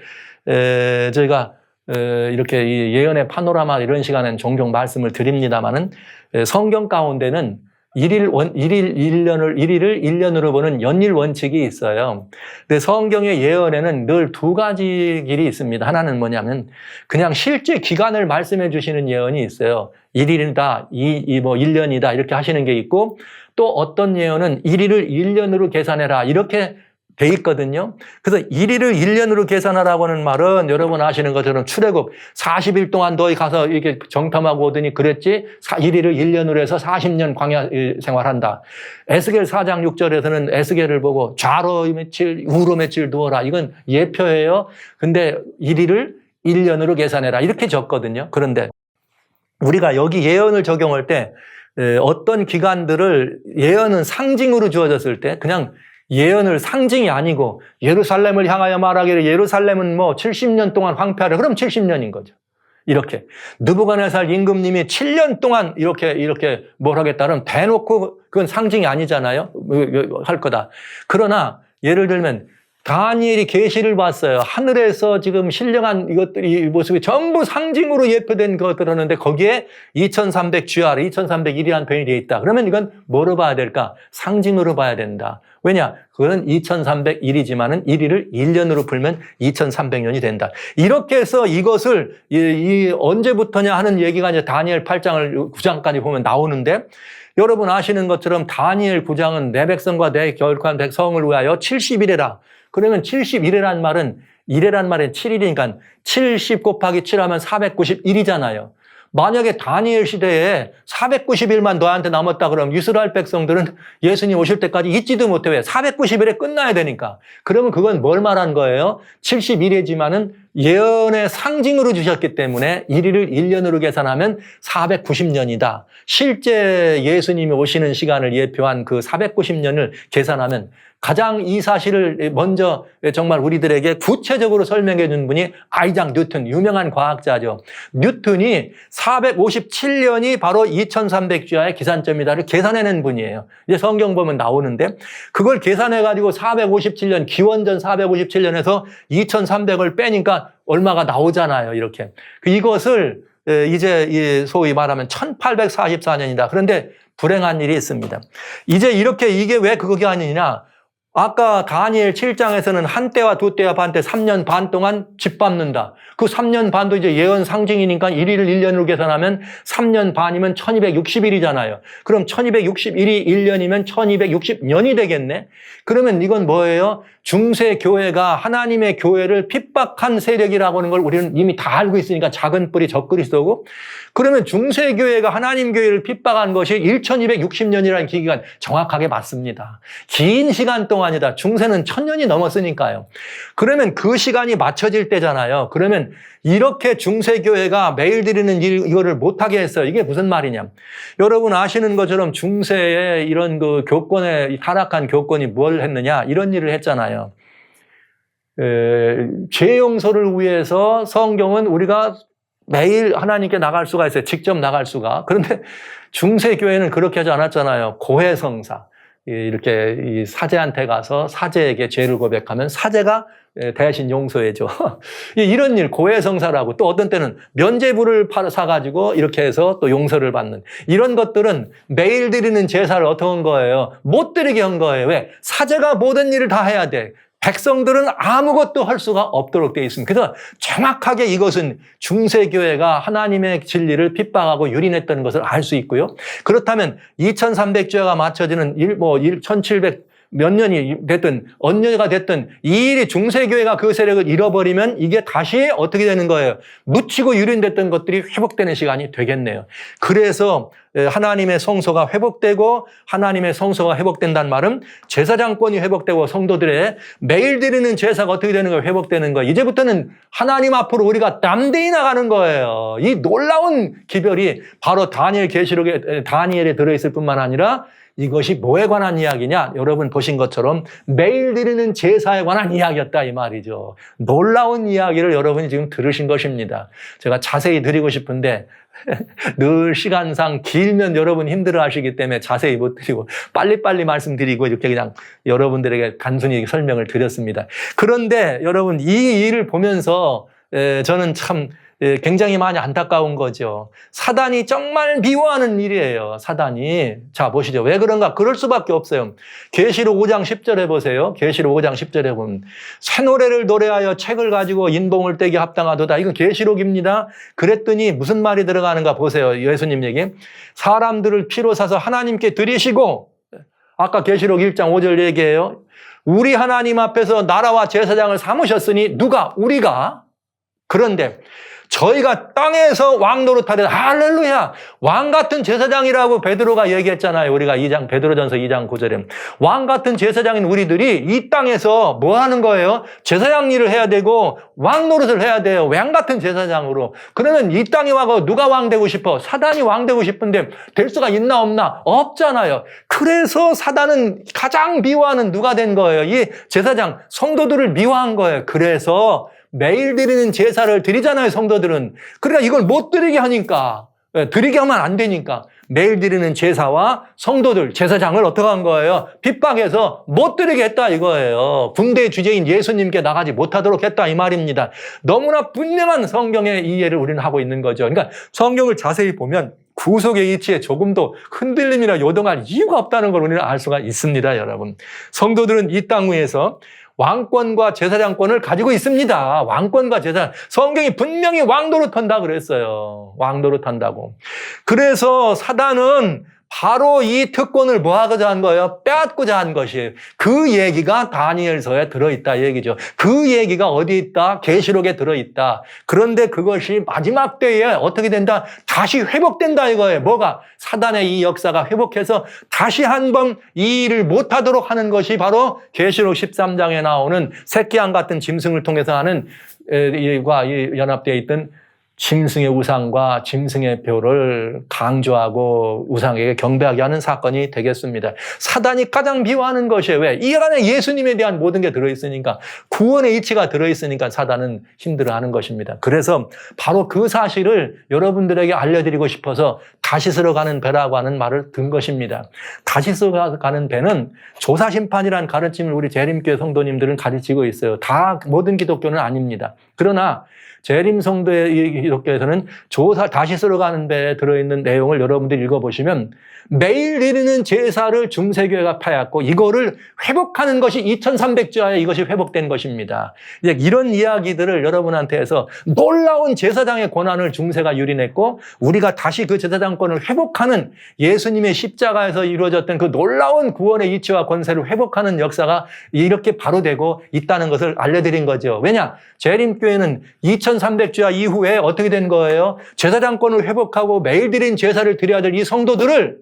저희가 이렇게 예언의 파노라마 이런 시간엔 종종 말씀을 드립니다만은 성경 가운데는 1일을 1년으로 보는 연일 원칙이 있어요. 근데 성경의 예언에는 늘 두 가지 길이 있습니다. 하나는 뭐냐면 그냥 실제 기간을 말씀해 주시는 예언이 있어요. 1일이다, 1년이다 이렇게 하시는 게 있고 또 어떤 예언은 1일을 1년으로 계산해라 이렇게 돼 있거든요. 그래서 1일을 1년으로 계산하라고 하는 말은 여러분 아시는 것처럼 출애굽 40일 동안 너희 가서 이렇게 정탐하고 오더니 그랬지 1일을 1년으로 해서 40년 광야 생활한다. 에스겔 4장 6절에서는 에스겔을 보고 좌로 며칠 우로 며칠 두어라. 이건 예표예요. 근데 1일을 1년으로 계산해라. 이렇게 적거든요. 그런데 우리가 여기 예언을 적용할 때 어떤 기간들을 예언은 상징으로 주어졌을 때 그냥 예언을 상징이 아니고 예루살렘을 향하여 말하기를 예루살렘은 뭐 70년 동안 황폐하라. 그럼 70년인 거죠. 이렇게. 느부갓네살 임금님이 7년 동안 이렇게 뭘 하겠다면 대놓고 그건 상징이 아니잖아요. 할 거다. 그러나 예를 들면 다니엘이 계시를 봤어요. 하늘에서 지금 신령한 이것들이 이 모습이 전부 상징으로 예표된 것들 하는데 거기에 2300 GR, 2301이라는 표현이 되어 있다. 그러면 이건 뭐로 봐야 될까? 상징으로 봐야 된다. 왜냐? 그거는 2301이지만은 1일을 1년으로 풀면 2300년이 된다. 이렇게 해서 이것을 언제부터냐 하는 얘기가 이제 다니엘 8장을 9장까지 보면 나오는데 여러분 아시는 것처럼 다니엘 9장은 내 백성과 내 결국한 백성을 위하여 70일에라. 그러면 71이란 말은 1이란 말은 7일이니까 70 곱하기 7하면 491이잖아요. 만약에 다니엘 시대에 490일만 너한테 남았다 그러면 이스라엘 백성들은 예수님 오실 때까지 있지도 못해. 왜? 490일에 끝나야 되니까. 그러면 그건 뭘 말한 거예요? 71이지만은 예언의 상징으로 주셨기 때문에 1일을 1년으로 계산하면 490년이다. 실제 예수님이 오시는 시간을 예표한 그 490년을 계산하면 가장 이 사실을 먼저 정말 우리들에게 구체적으로 설명해 준 분이 아이작 뉴턴, 유명한 과학자죠. 뉴턴이 457년이 바로 2300주야의 기산점이다를 계산해낸 분이에요. 이제 성경 보면 나오는데 그걸 계산해가지고 457년, 기원전 457년에서 2300을 빼니까 얼마가 나오잖아요. 이렇게. 이것을 이제 소위 말하면 1844년이다. 그런데 불행한 일이 있습니다. 이제 이게 왜 그게 아니냐. 아까 다니엘 7장에서는 한 때와 두 때와 반 때 3년 반 동안 집 밟는다. 그 3년 반도 이제 예언 상징이니까 1일을 1년으로 계산하면 3년 반이면 1260일이잖아요. 그럼 1261이 1년이면 1260년이 되겠네. 그러면 이건 뭐예요? 중세 교회가 하나님의 교회를 핍박한 세력이라고 하는 걸 우리는 이미 다 알고 있으니까 작은 뿌리 적그리스도고 그러면 중세 교회가 하나님 교회를 핍박한 것이 1260년이라는 기간 정확하게 맞습니다. 긴 시간 동안이다. 중세는 1000년이 넘었으니까요. 그러면 그 시간이 맞춰질 때잖아요. 그러면 이렇게 중세 교회가 매일 드리는 이거를 못하게 했어요. 이게 무슨 말이냐? 여러분 아시는 것처럼 중세의 이런 그 교권의 타락한 교권이 뭘 했느냐? 이런 일을 했잖아요. 죄 용서를 위해서 성경은 우리가 매일 하나님께 나갈 수가 있어요. 직접 나갈 수가. 그런데 중세 교회는 그렇게 하지 않았잖아요. 고해성사. 이렇게 이 사제한테 가서 사제에게 죄를 고백하면 사제가 대신 용서해줘. 이런 일, 고해성사라고 또 어떤 때는 면죄부를 사가지고 이렇게 해서 또 용서를 받는 이런 것들은 매일 드리는 제사를 어떻게 한 거예요? 못 드리게 한 거예요. 왜? 사제가 모든 일을 다 해야 돼. 백성들은 아무것도 할 수가 없도록 되어 있습니다. 그래서 정확하게 이것은 중세교회가 하나님의 진리를 핍박하고 유린했던 것을 알 수 있고요. 그렇다면 2300주야가 맞춰지는 1700 몇 년이 됐든 언년가 됐든 이 일이 중세교회가 그 세력을 잃어버리면 이게 다시 어떻게 되는 거예요? 묻히고 유린됐던 것들이 회복되는 시간이 되겠네요. 그래서 하나님의 성소가 회복되고 하나님의 성소가 회복된다는 말은 제사장권이 회복되고 성도들의 매일 드리는 제사가 어떻게 되는 거예요? 회복되는 거예요. 이제부터는 하나님 앞으로 우리가 담대히 나가는 거예요. 이 놀라운 기별이 바로 다니엘 계시록에 다니엘에 들어있을 뿐만 아니라 이것이 뭐에 관한 이야기냐? 여러분 보신 것처럼 매일 드리는 제사에 관한 이야기였다 이 말이죠. 놀라운 이야기를 여러분이 지금 들으신 것입니다. 제가 자세히 드리고 싶은데 늘 시간상 길면 여러분 힘들어하시기 때문에 자세히 못 드리고 빨리빨리 말씀드리고 이렇게 그냥 여러분들에게 단순히 설명을 드렸습니다. 그런데 여러분 이 일을 보면서 저는 참 굉장히 많이 안타까운 거죠. 사단이 정말 미워하는 일이에요. 사단이. 자 보시죠. 왜 그런가? 그럴 수밖에 없어요. 계시록 5장 10절에 보세요. 계시록 5장 10절에 보면 새 노래를 노래하여 책을 가지고 인봉을 떼기 합당하도다. 이건 계시록입니다. 그랬더니 무슨 말이 들어가는가 보세요. 예수님 얘기. 사람들을 피로 사서 하나님께 드리시고 아까 계시록 1장 5절 얘기해요. 우리 하나님 앞에서 나라와 제사장을 삼으셨으니 누가? 우리가. 그런데 저희가 땅에서 왕 노릇하려 할렐루야 왕 같은 제사장이라고 베드로가 얘기했잖아요. 우리가 베드로전서 2장 9절에 왕 같은 제사장인 우리들이 이 땅에서 뭐 하는 거예요? 제사장 일을 해야 되고 왕 노릇을 해야 돼요. 왕 같은 제사장으로. 그러면 이 땅에 와서 누가 왕 되고 싶어? 사단이 왕 되고 싶은데 될 수가 있나 없나? 없잖아요. 그래서 사단은 가장 미워하는 누가 된 거예요? 이 제사장 성도들을 미워한 거예요. 그래서 매일 드리는 제사를 드리잖아요, 성도들은. 그러니까 이걸 못 드리게 하니까, 드리게 하면 안 되니까 매일 드리는 제사와 성도들, 제사장을 어떻게 한 거예요? 핍박해서 못 드리게 했다 이거예요. 군대의 주제인 예수님께 나가지 못하도록 했다 이 말입니다. 너무나 분명한 성경의 이해를 우리는 하고 있는 거죠. 그러니까 성경을 자세히 보면 구속의 이치에 조금도 흔들림이나 요동할 이유가 없다는 걸 우리는 알 수가 있습니다, 여러분. 성도들은 이 땅 위에서 왕권과 제사장권을 가지고 있습니다. 왕권과 제사장. 성경이 분명히 왕도로 탄다 그랬어요. 왕도로 탄다고. 그래서 사단은 바로 이 특권을 뭐 하고자 한 거예요? 빼앗고자 한 것이에요. 그 얘기가 다니엘서에 들어있다 얘기죠. 그 얘기가 어디 있다? 계시록에 들어있다. 그런데 그것이 마지막 때에 어떻게 된다? 다시 회복된다 이거예요. 뭐가? 사단의 이 역사가 회복해서 다시 한 번 이 일을 못하도록 하는 것이 바로 계시록 13장에 나오는 새끼양 같은 짐승을 통해서 하는 이와 연합되어 있던 짐승의 우상과 짐승의 묘를 강조하고 우상에게 경배하게 하는 사건이 되겠습니다. 사단이 가장 미워하는 것이 왜? 이 안에 예수님에 대한 모든 게 들어있으니까, 구원의 이치가 들어있으니까 사단은 힘들어하는 것입니다. 그래서 바로 그 사실을 여러분들에게 알려드리고 싶어서 다시스러 가는 배라고 하는 말을 든 것입니다. 다시스러 가는 배는 조사심판이라는 가르침을 우리 재림교회 성도님들은 가르치고 있어요. 다 모든 기독교는 아닙니다. 그러나 재림 성도의 기독교에서는 다시스러 가는 배에 들어있는 내용을 여러분들이 읽어보시면 매일 드리는 제사를 중세교회가 파였고 이거를 회복하는 것이 2300주야에 이것이 회복된 것입니다. 이제 이런 이야기들을 여러분한테 해서 놀라운 제사장의 권한을 중세가 유린했고 우리가 다시 그 제사장권을 회복하는 예수님의 십자가에서 이루어졌던 그 놀라운 구원의 이치와 권세를 회복하는 역사가 이렇게 바로 되고 있다는 것을 알려드린 거죠. 왜냐? 재림교회는 2300주야 이후에 어떻게 된 거예요? 제사장권을 회복하고 매일 드린 제사를 드려야 될 이 성도들을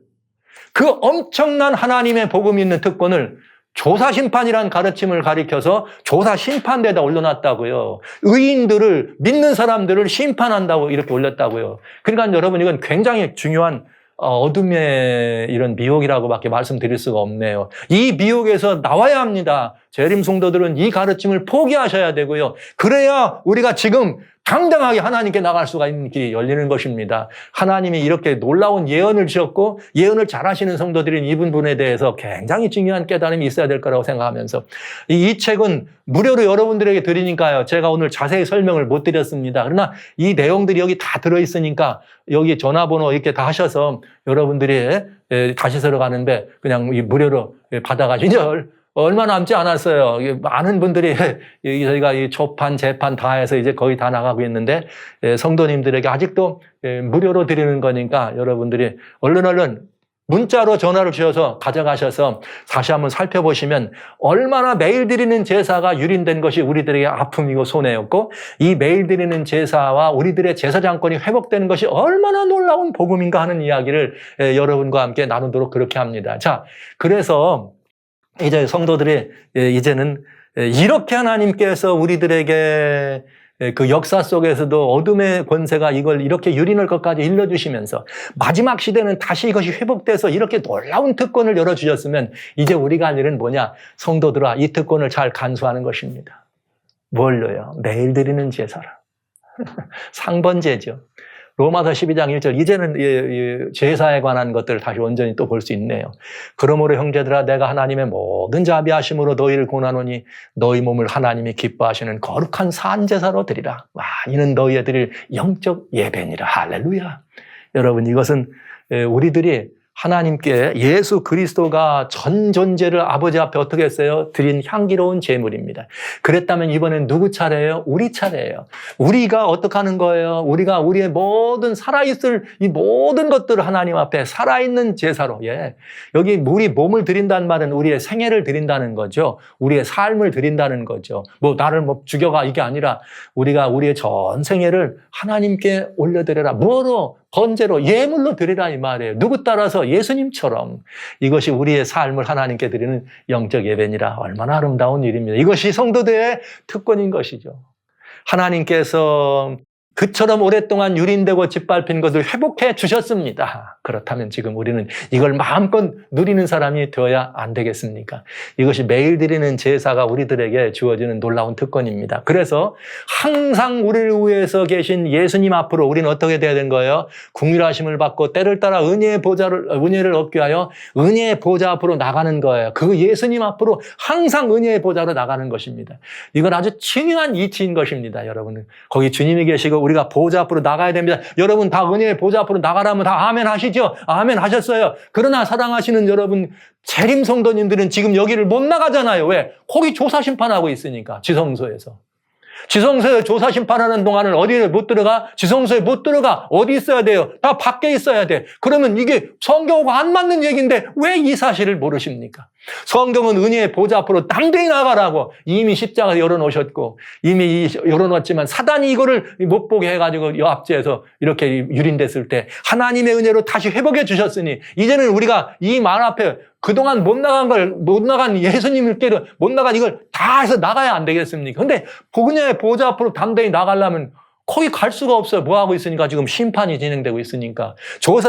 그 엄청난 하나님의 복음이 있는 특권을 조사심판이라는 가르침을 가리켜서 조사심판대에다 올려놨다고요. 의인들을, 믿는 사람들을 심판한다고 이렇게 올렸다고요. 그러니까 여러분 이건 굉장히 중요한 어둠의 이런 미혹이라고밖에 말씀드릴 수가 없네요. 이 미혹에서 나와야 합니다. 재림 성도들은 이 가르침을 포기하셔야 되고요. 그래야 우리가 지금 당당하게 하나님께 나갈 수가 있는 길이 열리는 것입니다. 하나님이 이렇게 놀라운 예언을 주셨고 예언을 잘하시는 성도들인 이분에 대해서 굉장히 중요한 깨달음이 있어야 될 거라고 생각하면서 이 책은 무료로 여러분들에게 드리니까요. 제가 오늘 자세히 설명을 못 드렸습니다. 그러나 이 내용들이 여기 다 들어있으니까 여기 전화번호 이렇게 다 하셔서 여러분들이 다시스러 가는데 그냥 무료로 받아가시죠. 얼마 남지 않았어요. 많은 분들이 저희가 이 초판, 재판 다 해서 이제 거의 다 나가고 있는데 성도님들에게 아직도 무료로 드리는 거니까 여러분들이 얼른 문자로 전화를 주셔서 가져가셔서 다시 한번 살펴보시면 얼마나 매일 드리는 제사가 유린된 것이 우리들에게 아픔이고 손해였고 이 매일 드리는 제사와 우리들의 제사장권이 회복되는 것이 얼마나 놀라운 복음인가 하는 이야기를 여러분과 함께 나누도록 그렇게 합니다. 자, 그래서 이제 성도들이 이제는 이렇게 하나님께서 우리들에게 그 역사 속에서도 어둠의 권세가 이걸 이렇게 유린할 것까지 일러주시면서 마지막 시대는 다시 이것이 회복돼서 이렇게 놀라운 특권을 열어주셨으면 이제 우리가 할 일은 뭐냐? 성도들아, 이 특권을 잘 간수하는 것입니다. 뭘로요? 매일 드리는 제사라. 상번제죠. 로마서 12장 1절 이제는 제사에 관한 것들을 다시 온전히 또 볼 수 있네요. 그러므로 형제들아 내가 하나님의 모든 자비하심으로 너희를 권하노니 너희 몸을 하나님이 기뻐하시는 거룩한 산제사로 드리라. 와, 이는 너희의 드릴 영적 예배니라. 할렐루야. 여러분 이것은 우리들이 하나님께 예수 그리스도가 전 존재를 아버지 앞에 어떻게 했어요? 드린 향기로운 제물입니다. 그랬다면 이번엔 누구 차례예요? 우리 차례예요. 우리가 어떻게 하는 거예요? 우리가 우리의 모든 살아있을 이 모든 것들을 하나님 앞에 살아있는 제사로, 여기 우리 몸을 드린다는 말은 우리의 생애를 드린다는 거죠. 우리의 삶을 드린다는 거죠. 나를 죽여가 이게 아니라 우리가 우리의 전 생애를 하나님께 올려드려라. 뭐로? 번제로, 예물로 드리라 이 말이에요. 누구 따라서? 예수님처럼. 이것이 우리의 삶을 하나님께 드리는 영적 예배니라. 얼마나 아름다운 일입니다. 이것이 성도들의 특권인 것이죠. 하나님께서 그처럼 오랫동안 유린되고 짓밟힌 것을 회복해 주셨습니다. 그렇다면 지금 우리는 이걸 마음껏 누리는 사람이 되어야 안 되겠습니까? 이것이 매일 드리는 제사가 우리들에게 주어지는 놀라운 특권입니다. 그래서 항상 우리를 위해서 계신 예수님 앞으로 우리는 어떻게 돼야 되는 거예요? 긍휼하심을 받고 때를 따라 은혜를 얻기 위하여 은혜의 보좌 앞으로 나가는 거예요. 그 예수님 앞으로 항상 은혜의 보좌로 나가는 것입니다. 이건 아주 중요한 이치인 것입니다. 여러분, 거기 주님이 계시고 우리가 보좌 앞으로 나가야 됩니다. 여러분 다 은혜의 보좌 앞으로 나가라면 다 아멘 하시죠? 아멘 하셨어요. 그러나 사랑하시는 여러분 재림 성도님들은 지금 여기를 못 나가잖아요. 왜? 거기 조사 심판하고 있으니까. 지성소에서 조사 심판하는 동안은 어디를 못 들어가? 지성소에 못 들어가. 어디 있어야 돼요? 다 밖에 있어야 돼. 그러면 이게 성경과 안 맞는 얘기인데 왜 이 사실을 모르십니까? 성경은 은혜의 보좌 앞으로 담대히 나가라고 이미 십자가 열어놓으셨고 이미 열어놓았지만 사단이 이거를 못 보게 해가지고 이 앞지에서 이렇게 유린됐을 때 하나님의 은혜로 다시 회복해 주셨으니 이제는 우리가 이 말 앞에 그동안 못 나간 예수님께로 못 나간 이걸 다 해서 나가야 안 되겠습니까? 근데 은혜의 보좌 앞으로 담대히 나가려면 거기 갈 수가 없어요. 뭐 하고 있으니까 지금 심판이 진행되고 있으니까.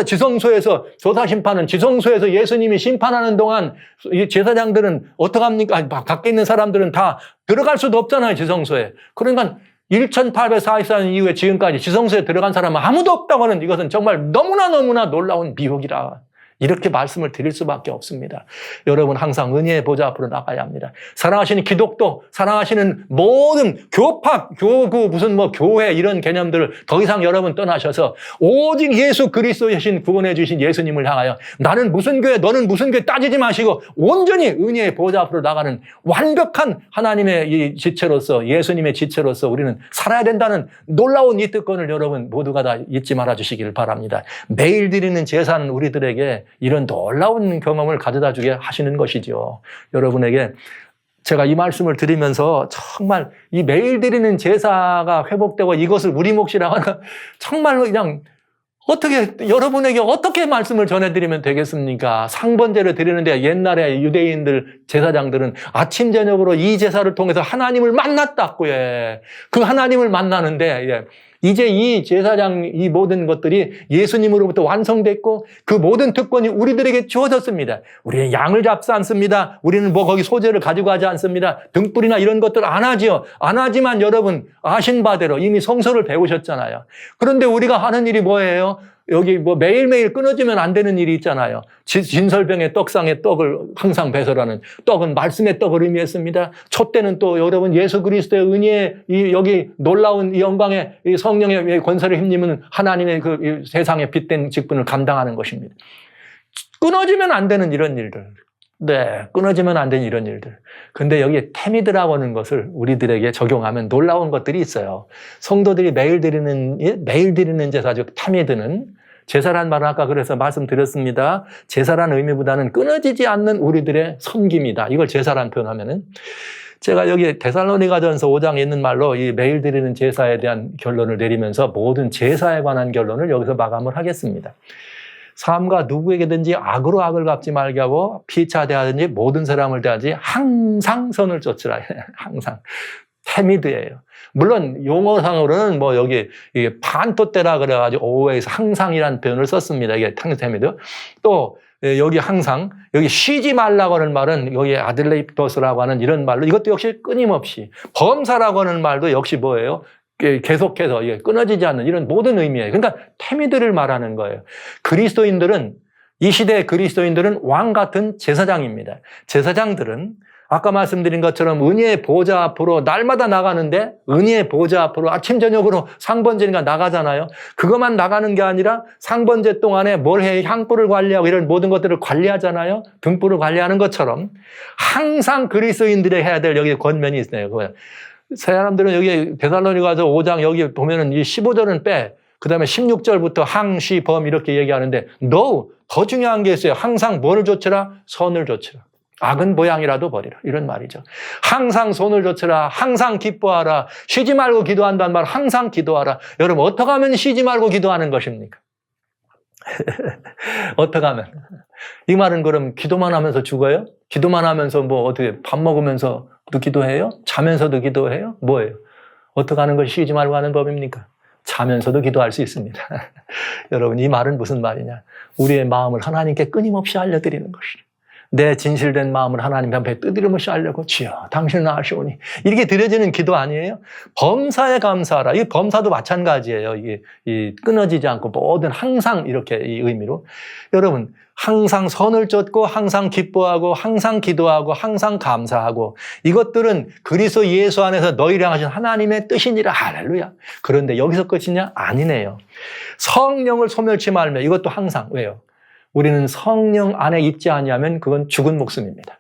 지성소에서 조사 심판은 지성소에서 예수님이 심판하는 동안 이 제사장들은 어떡합니까? 밖에 있는 사람들은 다 들어갈 수도 없잖아요. 지성소에. 그러니까 1844년 이후에 지금까지 지성소에 들어간 사람은 아무도 없다고 하는 이것은 정말 너무나 놀라운 비극이라. 이렇게 말씀을 드릴 수밖에 없습니다. 여러분 항상 은혜의 보좌 앞으로 나가야 합니다. 사랑하시는 기독교, 사랑하시는 모든 교파, 교구, 교회 이런 개념들을 더 이상 여러분 떠나셔서 오직 예수 그리스도이신 구원해 주신 예수님을 향하여 나는 무슨 교회, 너는 무슨 교회 따지지 마시고 온전히 은혜의 보좌 앞으로 나가는 완벽한 하나님의 이 지체로서 예수님의 지체로서 우리는 살아야 된다는 놀라운 이 특권을 여러분 모두가 다 잊지 말아 주시기를 바랍니다. 매일 드리는 제사는 우리들에게 이런 놀라운 경험을 가져다 주게 하시는 것이죠. 여러분에게 제가 이 말씀을 드리면서 정말 이 매일 드리는 제사가 회복되고 이것을 우리 몫이라고 하는 정말로 그냥 여러분에게 어떻게 말씀을 전해드리면 되겠습니까? 상번제를 드리는데 옛날에 유대인들 제사장들은 아침 저녁으로 이 제사를 통해서 하나님을 만났다고 해. 그 하나님을 만나는데 이제 이 제사장 이 모든 것들이 예수님으로부터 완성됐고 그 모든 특권이 우리들에게 주어졌습니다. 우리는 양을 잡지 않습니다. 우리는 거기 소재를 가지고 가지 않습니다. 등불이나 이런 것들 안 하지요. 안 하지만 여러분 아신 바대로 이미 성서를 배우셨잖아요. 그런데 우리가 하는 일이 뭐예요? 여기 매일매일 끊어지면 안 되는 일이 있잖아요. 진설병의 떡상의 떡을 항상 배설하는 떡은 말씀의 떡을 의미했습니다. 촛대는 또 여러분 예수 그리스도의 은혜의 여기 놀라운 이 영광의 이 성령의 권세를 힘입는 하나님의 그 세상의 빛된 직분을 감당하는 것입니다. 끊어지면 안 되는 이런 일들. 네, 끊어지면 안 되는 이런 일들. 근데 여기에 테미드라고 하는 것을 우리들에게 적용하면 놀라운 것들이 있어요. 성도들이 매일 드리는 제사, 즉 테미드는 제사란 말은 아까 그래서 말씀드렸습니다. 제사라는 의미보다는 끊어지지 않는 우리들의 섬김이다. 이걸 제사란 표현하면은 제가 여기 데살로니가전서 5장에 있는 말로 이 매일 드리는 제사에 대한 결론을 내리면서 모든 제사에 관한 결론을 여기서 마감을 하겠습니다. 삶과 누구에게든지 악으로 악을 갚지 말게 하고 피차 대하든지 모든 사람을 대하지 항상 선을 쫓으라. 항상. 테미드예요. 물론 용어상으로는 여기 반토때라 그래가지고 always 항상이라는 표현을 썼습니다. 이게 테미드. 또 여기 항상 여기 쉬지 말라고 하는 말은 여기 아들레이토스라고 하는 이런 말로 이것도 역시 끊임없이 범사라고 하는 말도 역시 뭐예요? 계속해서 끊어지지 않는 이런 모든 의미예요. 그러니까 테미드를 말하는 거예요. 이 시대의 그리스도인들은 왕 같은 제사장입니다. 제사장들은 아까 말씀드린 것처럼 은혜의 보좌 앞으로 날마다 나가는데 은혜의 보좌 앞으로 아침 저녁으로 상번제니까 나가잖아요. 그것만 나가는 게 아니라 상번제 동안에 뭘 해? 향불을 관리하고 이런 모든 것들을 관리하잖아요. 등불을 관리하는 것처럼 항상 그리스도인들이 해야 될 여기 권면이 있어요. 사람들은 여기 데살로니가서 5장 여기 보면은 이 15절은 빼. 그 다음에 16절부터 항시 범 이렇게 얘기하는데 더 중요한 게 있어요. 항상 뭘 좇으라? 선을 좇으라. 악은 모양이라도 버리라. 이런 말이죠. 항상 손을 좇으라. 항상 기뻐하라. 쉬지 말고 기도한다는 말 항상 기도하라. 여러분 어떻게 하면 쉬지 말고 기도하는 것입니까? 어떻게 하면? 이 말은 그럼 기도만 하면서 죽어요? 기도만 하면서 어떻게 밥 먹으면서도 기도해요? 자면서도 기도해요? 뭐예요? 어떻게 하는 것이 쉬지 말고 하는 법입니까? 자면서도 기도할 수 있습니다. 여러분, 이 말은 무슨 말이냐? 우리의 마음을 하나님께 끊임없이 알려드리는 것이죠. 내 진실된 마음을 하나님 앞에 뜨드림없이 알려고 주여 당신은 아시오니 이렇게 드려지는 기도 아니에요? 범사에 감사하라. 이 범사도 마찬가지예요. 이게 끊어지지 않고 모든 항상 이렇게 이 의미로 여러분 항상 선을 쫓고 항상 기뻐하고 항상 기도하고 항상 감사하고 이것들은 그리스도 예수 안에서 너희를 향하신 하나님의 뜻이니라. 할렐루야. 그런데 여기서 끝이냐? 아니네요. 성령을 소멸치 말며 이것도 항상 왜요? 우리는 성령 안에 있지 아니하면 그건 죽은 목숨입니다.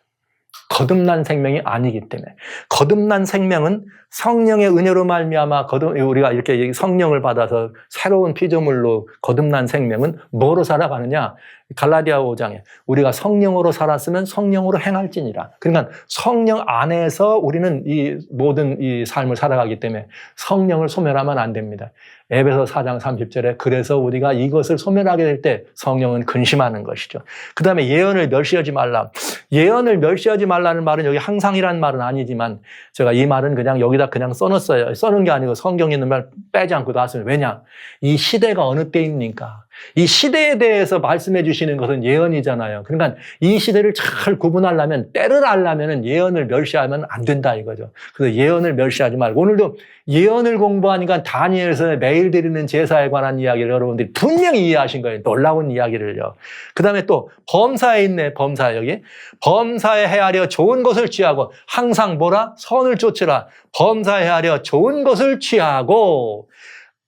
거듭난 생명이 아니기 때문에 거듭난 생명은 성령의 은혜로 말미암아 우리가 이렇게 성령을 받아서 새로운 피조물로 거듭난 생명은 뭐로 살아가느냐? 갈라디아 5장에 우리가 성령으로 살았으면 성령으로 행할지니라. 그러니까 성령 안에서 우리는 이 모든 이 삶을 살아가기 때문에 성령을 소멸하면 안 됩니다. 에베소 4장 30절에 그래서 우리가 이것을 소멸하게 될 때 성령은 근심하는 것이죠. 그 다음에 예언을 멸시하지 말라. 예언을 멸시하지 말라는 말은 여기 항상이라는 말은 아니지만 제가 이 말은 그냥 여기다 그냥 써놨어요. 써놓은 게 아니고 성경에 있는 말 빼지 않고 놨어요. 왜냐? 이 시대가 어느 때입니까? 이 시대에 대해서 말씀해 주시는 것은 예언이잖아요. 그러니까 이 시대를 잘 구분하려면 때를 알려면 예언을 멸시하면 안 된다 이거죠. 그래서 예언을 멸시하지 말고 오늘도 예언을 공부하니까 다니엘서에 매일 드리는 제사에 관한 이야기를 여러분들이 분명히 이해하신 거예요. 놀라운 이야기를요. 그 다음에 또 범사에 있네. 범사 여기. 범사에 헤아려 좋은 것을 취하고 항상 뭐라? 선을 쫓으라. 범사에 헤아려 좋은 것을 취하고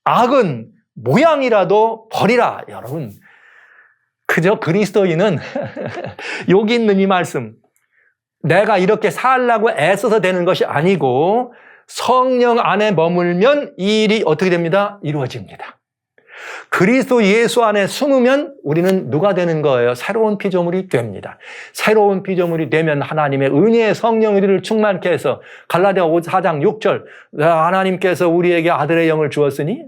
악은 모양이라도 버리라. 여러분 그저 그리스도인은 여기 있는 이 말씀 내가 이렇게 살라고 애써서 되는 것이 아니고 성령 안에 머물면 이 일이 어떻게 됩니다? 이루어집니다. 그리스도 예수 안에 숨으면 우리는 누가 되는 거예요? 새로운 피조물이 됩니다. 새로운 피조물이 되면 하나님의 은혜의 성령이 우리를 충만케 해서 갈라디아 4장 6절 하나님께서 우리에게 아들의 영을 주었으니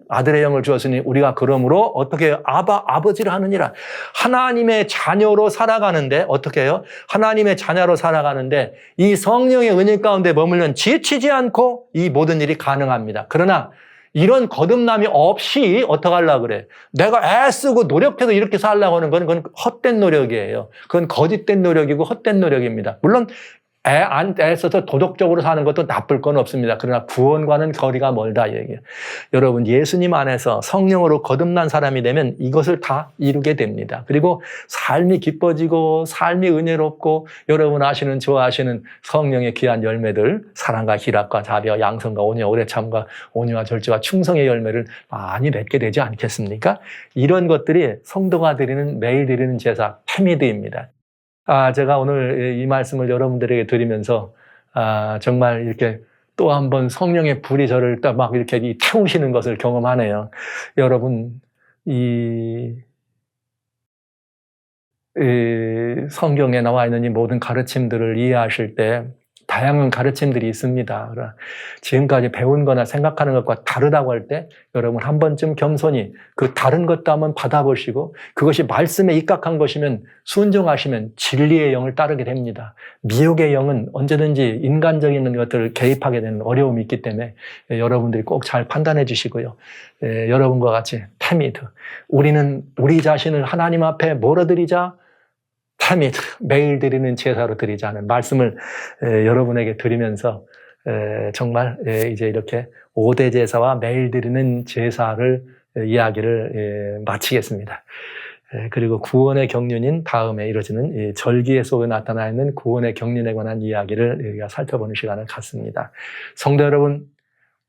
우리가 그러므로 어떻게 해요? 아버지를 하느니라. 하나님의 자녀로 살아가는데 어떻게 해요? 하나님의 자녀로 살아가는데 이 성령의 은혜 가운데 머물면 지치지 않고 이 모든 일이 가능합니다. 그러나 이런 거듭남이 없이 어떻게 하려고 그래? 내가 애쓰고 노력해서 이렇게 살려고 하는 건 그건 헛된 노력이에요. 그건 거짓된 노력이고 헛된 노력입니다. 물론 안 애써서 도덕적으로 사는 것도 나쁠 건 없습니다. 그러나 구원과는 거리가 멀다 이 얘기예요. 여러분 예수님 안에서 성령으로 거듭난 사람이 되면 이것을 다 이루게 됩니다. 그리고 삶이 기뻐지고 삶이 은혜롭고 여러분 아시는 좋아하시는 성령의 귀한 열매들 사랑과 희락과 자비와 양성과 온유와 오래참과 온유와 절제와 충성의 열매를 많이 맺게 되지 않겠습니까? 이런 것들이 성도가 드리는 매일 드리는 제사 페미드입니다. 제가 오늘 이 말씀을 여러분들에게 드리면서, 정말 이렇게 또 한 번 성령의 불이 저를 딱 막 이렇게 태우시는 것을 경험하네요. 여러분, 이 성경에 나와 있는 이 모든 가르침들을 이해하실 때 다양한 가르침들이 있습니다. 지금까지 배운 거나 생각하는 것과 다르다고 할 때 여러분 한 번쯤 겸손히 그 다른 것도 한번 받아보시고 그것이 말씀에 입각한 것이면 순종하시면 진리의 영을 따르게 됩니다. 미혹의 영은 언제든지 인간적인 것들을 개입하게 되는 어려움이 있기 때문에 여러분들이 꼭 잘 판단해 주시고요. 여러분과 같이 태미드 우리는 우리 자신을 하나님 앞에 뭐로 드리자? 태미드 매일 드리는 제사로 드리자는 말씀을 여러분에게 드리면서 정말 이제 이렇게 5대 제사와 매일 드리는 제사를 이야기를 마치겠습니다. 그리고 구원의 경륜인 다음에 이루어지는 절기의 속에 나타나 있는 구원의 경륜에 관한 이야기를 우리가 살펴보는 시간을 갖습니다. 성도 여러분,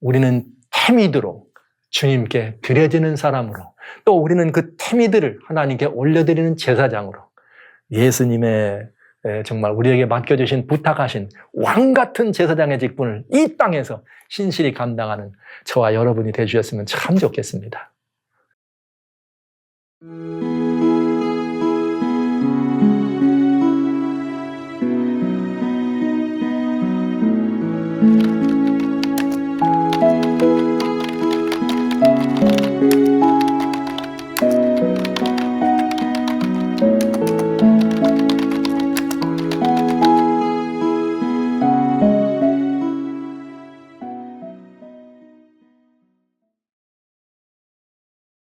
우리는 태미드로 주님께 드려지는 사람으로 또 우리는 그 태미드를 하나님께 올려드리는 제사장으로 예수님의 정말 우리에게 맡겨주신 부탁하신 왕같은 제사장의 직분을 이 땅에서 신실히 감당하는 저와 여러분이 되주셨으면 참 좋겠습니다.